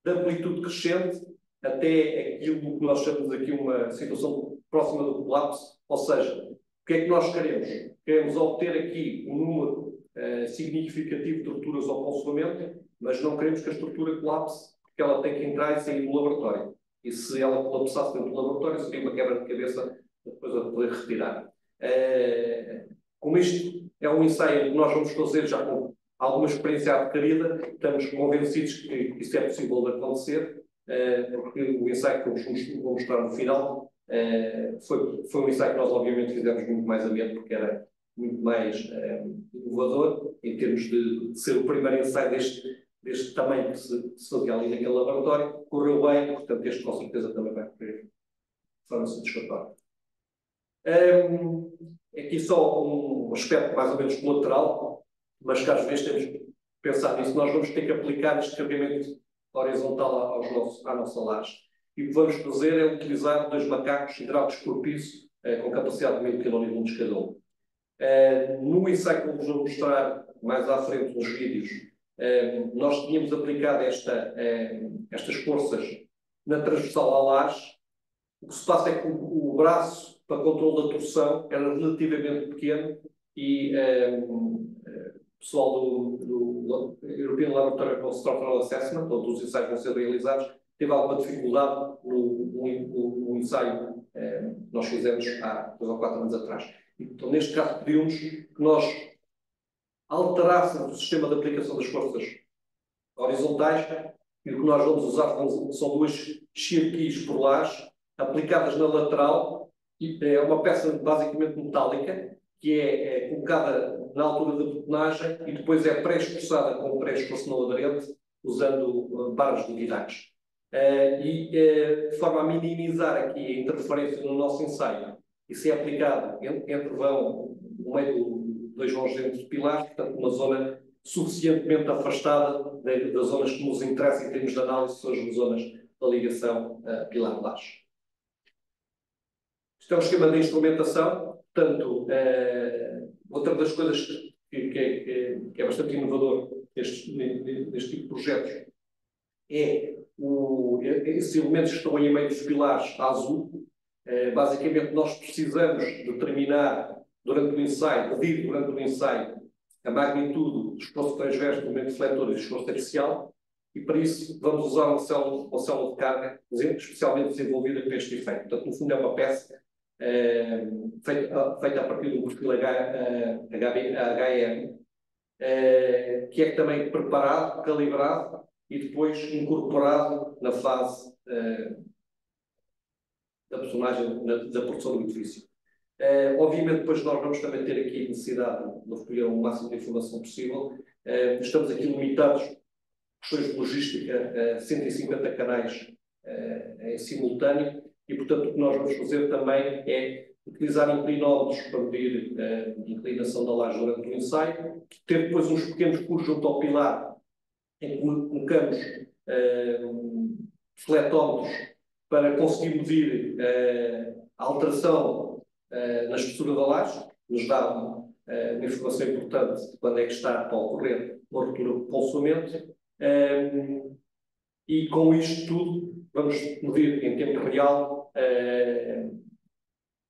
de amplitude crescente, até aquilo que nós chamamos aqui uma situação próxima do colapso, ou seja, o que é que nós queremos? Queremos obter aqui um número significativo de rupturas ao consolamento, mas não queremos que a estrutura colapse, porque ela tem que entrar e sair do laboratório. E se ela colapsasse dentro do laboratório, seria uma quebra de cabeça depois a poder retirar. Como isto é um ensaio que nós vamos fazer já com alguma experiência adquirida, estamos convencidos que isso é possível de acontecer, porque o ensaio que eu vou mostrar no final foi um ensaio que nós obviamente fizemos muito mais ameno, porque era muito mais inovador, em termos de ser o primeiro ensaio deste tamanho que se fazia ali naquele laboratório. Correu bem, portanto este com certeza também vai correr de forma satisfatória. Aqui só um aspecto mais ou menos colateral, mas que às vezes temos que pensar nisso. Nós vamos ter que aplicar este carregamento horizontal à nossa laje. E o que vamos fazer é utilizar 2 macacos hidráulicos por piso, com capacidade de 1000 kN cada um. No ensaio que eu vos vou mostrar mais à frente nos vídeos, nós tínhamos aplicado estas forças na transversal à laje. O que se passa é que o braço para controle da torção era relativamente pequeno e o pessoal do European Laboratory of Structural Assessment, onde os ensaios vão ser realizados, teve alguma dificuldade no ensaio que nós fizemos há 2 ou 4 anos atrás. Então, neste caso, pedimos que nós alterássemos o sistema de aplicação das forças horizontais, e o que nós vamos usar são 2 shear keys por laje, aplicadas na lateral, e é uma peça basicamente metálica, que é colocada na altura da betonagem e depois é pré-esforçada com um pré-esforço não aderente, usando barras de guidagem. De forma a minimizar aqui a interferência no nosso ensaio, isso é aplicado entre vão, no meio de 2 vãos dentro de pilares, portanto, uma zona suficientemente afastada das zonas que nos interessam em termos de análise, que são as zonas da ligação pilar-laje. Isto é um esquema de instrumentação, portanto, outra das coisas que é bastante inovador neste tipo de projetos é esses elementos que estão aí em meio dos pilares a azul. Basicamente, nós precisamos determinar durante o ensaio, medir durante o ensaio, a magnitude do esforço transverso do momento defletor e do esforço axial, e para isso vamos usar uma célula de carga especialmente desenvolvida para este efeito. Portanto, no fundo é uma peça feita a partir do perfil HM, que é também preparado, calibrado e depois incorporado na fase da personagem, da produção do edifício. Obviamente, depois nós vamos também ter aqui a necessidade de recolher o máximo de informação possível. Estamos aqui limitados, questões de logística, 150 canais em simultâneo, e portanto o que nós vamos fazer também é utilizar inclinómetros para medir a inclinação da laje durante o ensaio, ter depois uns pequenos furos junto ao pilar, em que colocamos fletómetros para conseguir medir a alteração na espessura da laje, nos dá uma informação importante de quando é que está a ocorrer uma ruptura de ponçoamento, e com isto tudo vamos medir em tempo real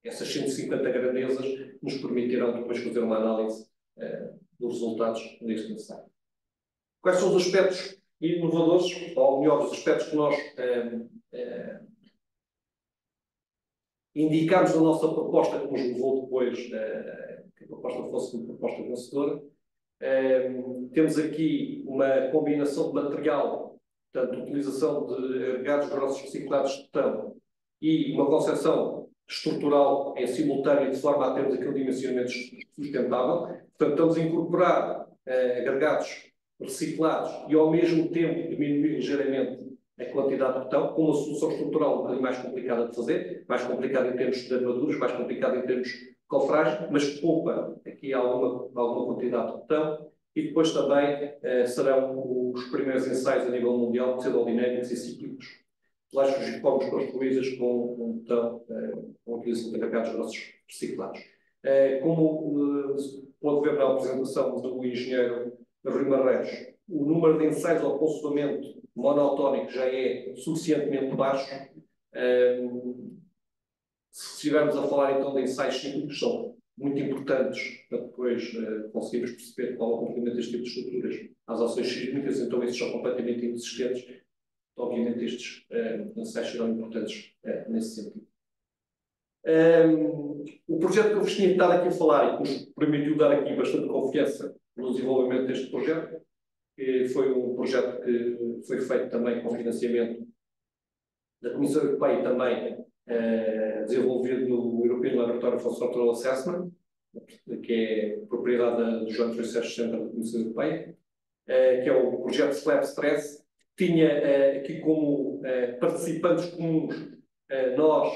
essas 150 grandezas, nos permitirão depois fazer uma análise dos resultados deste ensaio. Quais são os aspectos inovadores, ou melhor, os aspectos que nós indicámos na nossa proposta, que nos levou depois que a proposta fosse uma proposta vencedora? Temos aqui uma combinação de material, portanto, utilização de agregados grossos reciclados de betão e uma concepção estrutural em simultâneo e de forma a termos aquele dimensionamento sustentável. Portanto, estamos a incorporar agregados reciclados e, ao mesmo tempo, diminuir ligeiramente a quantidade de betão, com uma solução estrutural um bocadinho mais complicada de fazer, mais complicada em termos de armaduras, mais complicada em termos de cofragem, mas que poupa aqui alguma quantidade de betão. E depois também serão os primeiros ensaios a nível mundial de pseudodinâmicos e cíclicos. Lajes fugiformes construídas com betão, com a utilização de agregados grossos reciclados. Como pode ver na apresentação do engenheiro Rui Marreiros, o número de ensaios ao consolamento monotónico já é suficientemente baixo. Se estivermos a falar então de ensaios cíclicos, são muito importantes para depois conseguirmos perceber qual é o comprimento deste tipo de estruturas às ações sísmicas, então esses são completamente inexistentes. Obviamente estes ensaios serão importantes nesse sentido. O projeto que eu vos tinha estado aqui a falar e que nos permitiu dar aqui bastante confiança no desenvolvimento deste projeto, foi um projeto que foi feito também com financiamento da Comissão Europeia e também desenvolvido no European Laboratory for Structural Assessment, que é propriedade do Joint Research Center da Comissão Europeia, que é o projeto Slab Stress. Tinha aqui como participantes comuns nós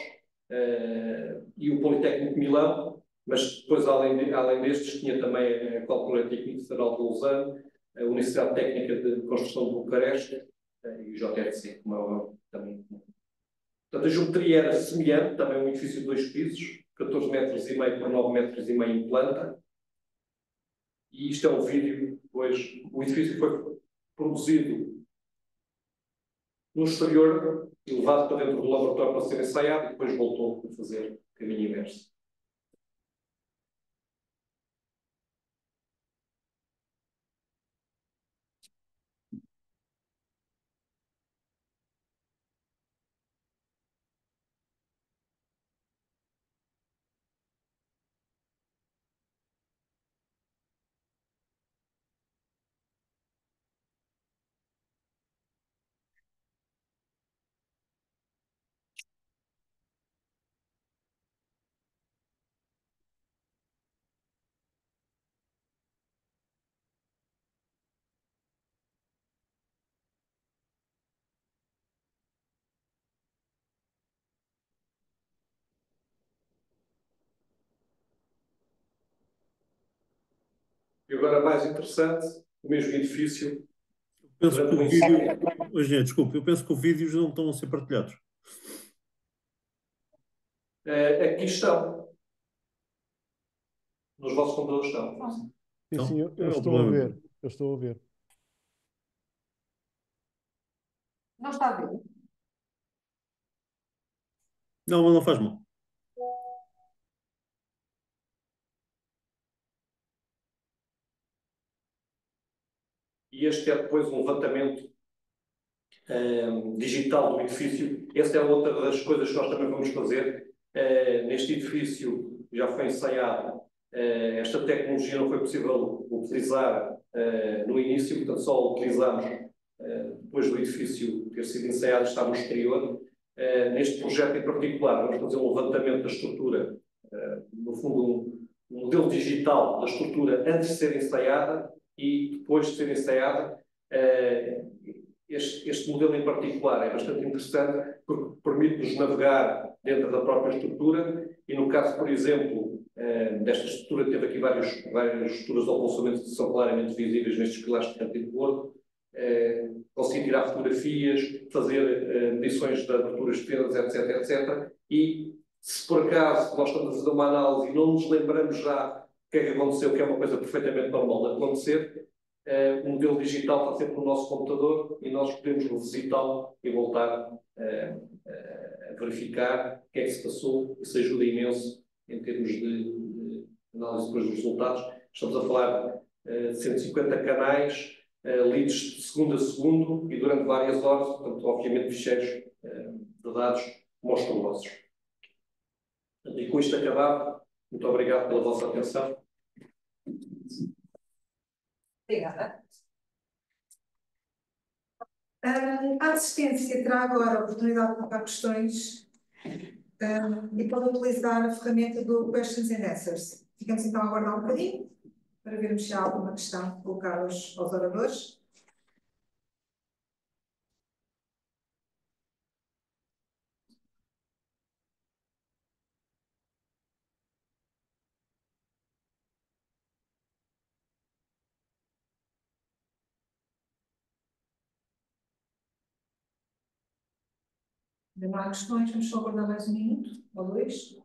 e o Politécnico de Milão, mas depois, além destes, tinha também a Calculator Técnico Federal de Lausanne, a Universidade Técnica de Construção de Bucareste e o JRC, também. Portanto, a geometria era semelhante, também um edifício de 2 pisos, 14,5 metros por 9,5 metros em planta. E isto é um vídeo, pois o edifício foi produzido no exterior, levado para dentro do laboratório para ser ensaiado e depois voltou a fazer caminho inverso. E agora, mais interessante, o mesmo edifício. Penso que o vídeo. Desculpe, eu penso que os vídeos não estão a ser partilhados. Aqui estão. Nos vossos computadores estão. Sim, eu estou a ver. Eu estou a ver. Não está a ver? Não, mas não faz mal. E este é depois um levantamento digital do edifício. Essa é outra das coisas que nós também vamos fazer. Neste edifício já foi ensaiado. Esta tecnologia não foi possível utilizar no início, portanto só utilizamos depois do edifício ter sido ensaiado e estar no exterior. Neste projeto em particular, vamos fazer um levantamento da estrutura, no fundo um modelo digital da estrutura antes de ser ensaiada e depois de ser ensaiada. Este modelo em particular é bastante interessante porque permite-nos navegar dentro da própria estrutura e no caso, por exemplo, desta estrutura, teve aqui várias estruturas de alonçamento que são claramente visíveis nestes pilares de canto e de bordo. Conseguir tirar fotografias, fazer medições de aberturas de fendas, etc. E se por acaso nós estamos a fazer uma análise e não nos lembramos já o que é que aconteceu, que é uma coisa perfeitamente normal de acontecer, o modelo digital está sempre no nosso computador e nós podemos revisitá-lo e voltar a verificar o que é que se passou. Isso ajuda imenso em termos de análise depois dos resultados. Estamos a falar de 150 canais, lidos de segundo a segundo e durante várias horas, portanto, obviamente, ficheiros de dados monstruosos. E com isto acabado, muito obrigado pela vossa atenção. Obrigada. A assistência terá agora a oportunidade de colocar questões e pode utilizar a ferramenta do Questions and Answers. Ficamos então a aguardar um bocadinho para vermos se há alguma questão colocada aos oradores. Não há questões, vamos só aguardar mais um minuto ou dois.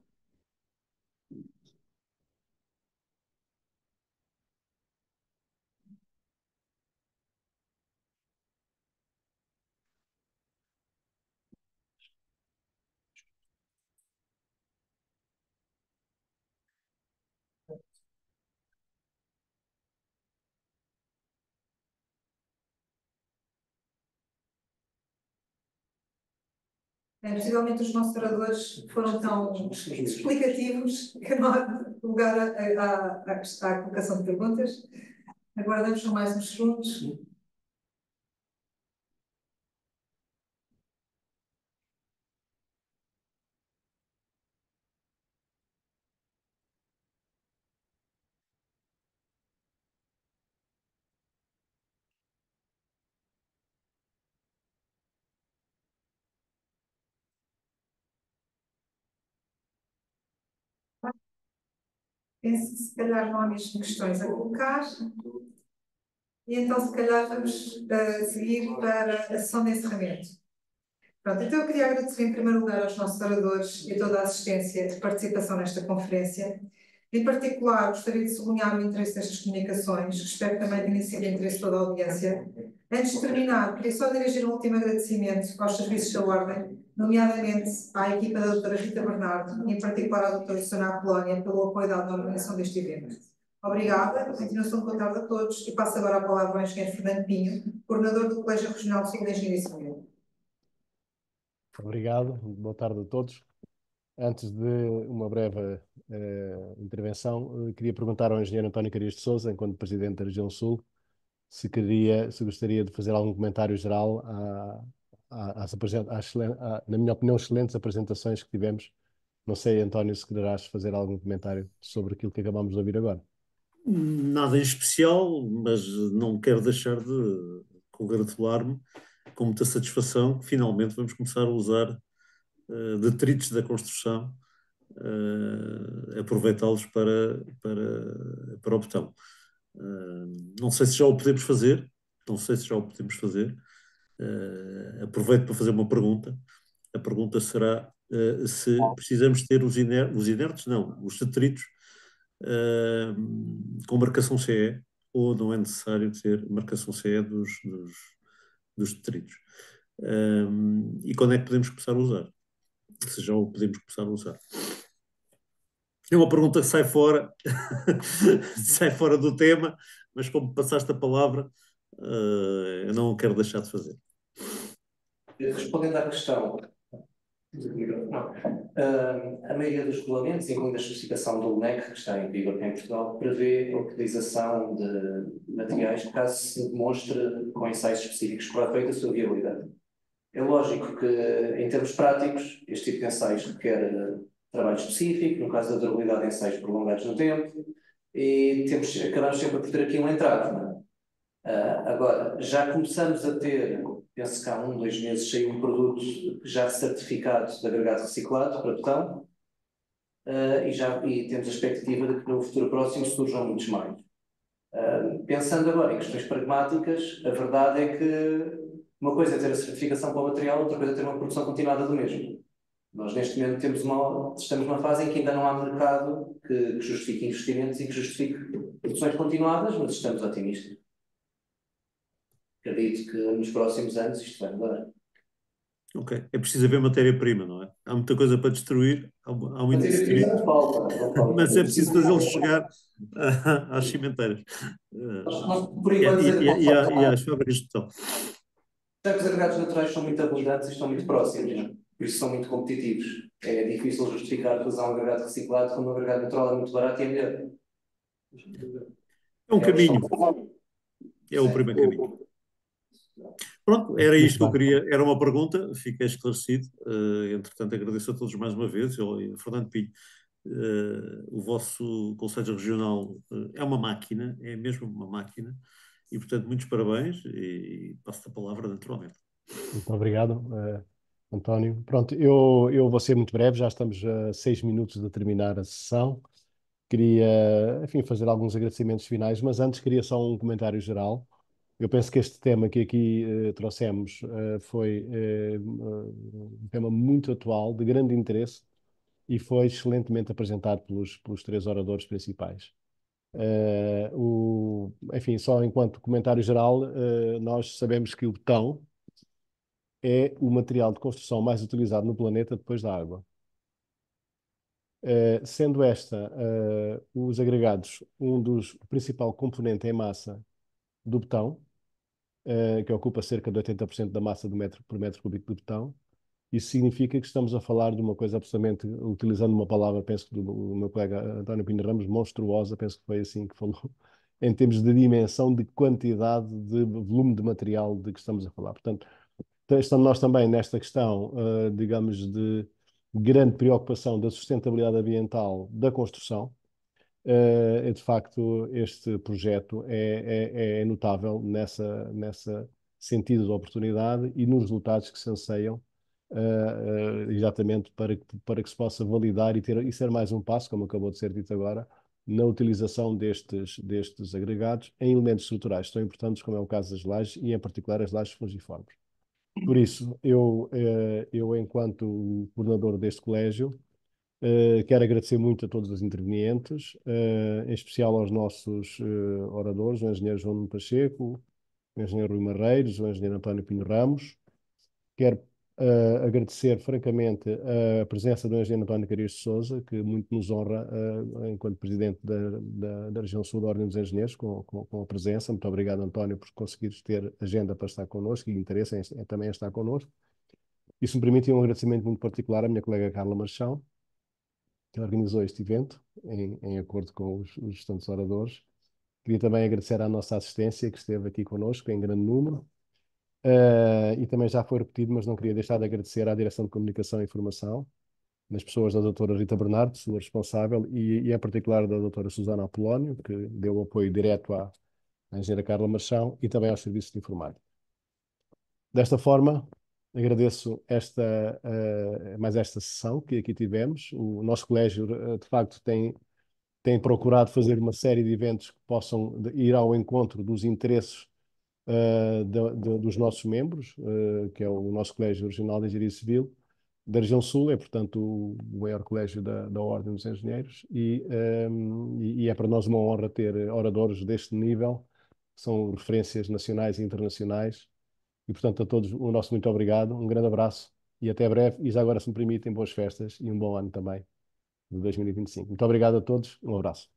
Possivelmente os nossos oradores foram tão explicativos que não há lugar à colocação de perguntas. Aguardamos só mais uns segundos. Penso que se calhar não há mesmo questões a colocar. E então, se calhar, vamos seguir para a sessão de encerramento. Pronto, então eu queria agradecer em primeiro lugar aos nossos oradores e a toda a assistência de participação nesta conferência. Em particular, gostaria de sublinhar o interesse destas comunicações, que espero que também tenha sido de interesse de toda a audiência. Antes de terminar, queria só dirigir um último agradecimento aos serviços da Ordem, nomeadamente à equipa da doutora Rita Bernardo e em particular à doutora Susana Apolónia pelo apoio dado na organização deste evento. Obrigada, continuação de boa tarde a todos e passo agora a palavra ao engenheiro Fernando Pinho, coordenador do Colégio Regional de Civil e Engenharia Civil. Obrigado, boa tarde a todos. Antes de uma breve intervenção, queria perguntar ao engenheiro António Carias de Sousa, enquanto Presidente da Região Sul, se gostaria de fazer algum comentário geral na minha opinião, excelentes apresentações que tivemos. Não sei, António, se quererás fazer algum comentário sobre aquilo que acabamos de ouvir agora. Nada em especial, mas não quero deixar de congratular-me com muita satisfação que finalmente vamos começar a usar detritos da construção, aproveitá-los para o betão. Não sei se já o podemos fazer, aproveito para fazer uma pergunta. A pergunta será se precisamos ter os inertes, não, os detritos com marcação CE, ou não é necessário ter marcação CE dos detritos. E quando é que podemos começar a usar? Se já o podemos começar a usar. É uma pergunta que sai fora, sai fora do tema, mas como passaste a palavra, eu não quero deixar de fazer. Respondendo à questão, a maioria dos regulamentos, incluindo a especificação do LNEC, que está em vigor em Portugal, prevê a utilização de materiais caso se demonstre com ensaios específicos que foi feita a sua viabilidade. É lógico que, em termos práticos, este tipo de ensaios requer trabalho específico, no caso da durabilidade de ensaios prolongados no tempo, e acabamos sempre por ter aqui um entrave. Não é? Agora, já começamos a ter, penso que há 2 meses, saiu um produto já certificado de agregado reciclado para betão, e temos a expectativa de que no futuro próximo surjam muitos mais. Pensando agora em questões pragmáticas, a verdade é que uma coisa é ter a certificação para o material, outra coisa é ter uma produção continuada do mesmo. Nós, neste momento, estamos numa fase em que ainda não há mercado que justifique investimentos e que justifique produções continuadas, mas estamos otimistas. Acredito que nos próximos anos isto vai mudar. Ok, é preciso haver matéria-prima, não é? Há muita coisa para destruir, há muito destruir, não falta. mas é preciso fazê-los chegar às cimenteiras por enquanto, e às fábricas de betão. Os agregados naturais são muito abundantes e estão muito próximos, não é? Por isso são muito competitivos. É difícil justificar usar um agregado reciclado quando um agregado natural é muito barato e é melhor. É um caminho. É o primeiro caminho. Pronto, era Muito isto que eu bem. queria, era uma pergunta, fiquei esclarecido. Entretanto, agradeço a todos mais uma vez. Fernando Pinho, o vosso Conselho Regional é uma máquina, é mesmo uma máquina, e portanto, muitos parabéns e passo-te a palavra naturalmente. Muito obrigado, António. Pronto, eu vou ser muito breve, já estamos a 6 minutos de terminar a sessão. Queria, enfim, fazer alguns agradecimentos finais, mas antes queria só um comentário geral. Eu penso que este tema que aqui trouxemos foi um tema muito atual, de grande interesse, e foi excelentemente apresentado pelos três oradores principais. Enfim, só enquanto comentário geral, nós sabemos que o betão é o material de construção mais utilizado no planeta depois da água. Sendo esta, os agregados, o principal componente em massa do betão, que ocupa cerca de 80% da massa por metro cúbico de betão. Isso significa que estamos a falar de uma coisa absolutamente, utilizando uma palavra, penso que do meu colega António Pina Ramos, monstruosa, penso que foi assim que falou, em termos de dimensão, de quantidade, de volume de material de que estamos a falar. Portanto, estamos nós também nesta questão, digamos, de grande preocupação da sustentabilidade ambiental da construção. De facto, este projeto é notável nessa sentido de oportunidade e nos resultados que se anseiam, exatamente para que se possa validar e ser mais um passo, como acabou de ser dito agora, na utilização destes agregados em elementos estruturais tão importantes como é o caso das lajes e, em particular, as lajes fungiformes. Por isso, eu enquanto coordenador deste colégio, quero agradecer muito a todos os intervenientes, em especial aos nossos oradores, o engenheiro João Nuno Pacheco, o engenheiro Rui Marreiros, o engenheiro António Pinho Ramos. Quero agradecer francamente a presença do engenheiro António Carias de Sousa, que muito nos honra enquanto presidente da Região Sul da Ordem dos Engenheiros, com a presença. Muito obrigado, António, por conseguires ter agenda para estar connosco e interesse também em estar connosco. Isso me permite um agradecimento muito particular à minha colega Carla Marchão, que organizou este evento, em acordo com os restantes oradores. Queria também agradecer à nossa assistência, que esteve aqui connosco em grande número. E também já foi repetido, mas não queria deixar de agradecer à Direção de Comunicação e Informação, nas pessoas da doutora Rita Bernardo, sua responsável, e em particular da doutora Susana Apolónio, que deu apoio direto à engenheira Carla Marchão, e também aos serviços de informática. Desta forma, agradeço mais esta sessão que aqui tivemos. O nosso colégio, de facto, tem procurado fazer uma série de eventos que possam ir ao encontro dos interesses dos nossos membros, que é o nosso Colégio Regional de Engenharia Civil da Região Sul, é, portanto, o maior colégio da Ordem dos Engenheiros, e é para nós uma honra ter oradores deste nível, que são referências nacionais e internacionais. E, portanto, a todos o nosso muito obrigado, um grande abraço e até breve. E já agora, se me permitem, boas festas e um bom ano também de 2025. Muito obrigado a todos, um abraço.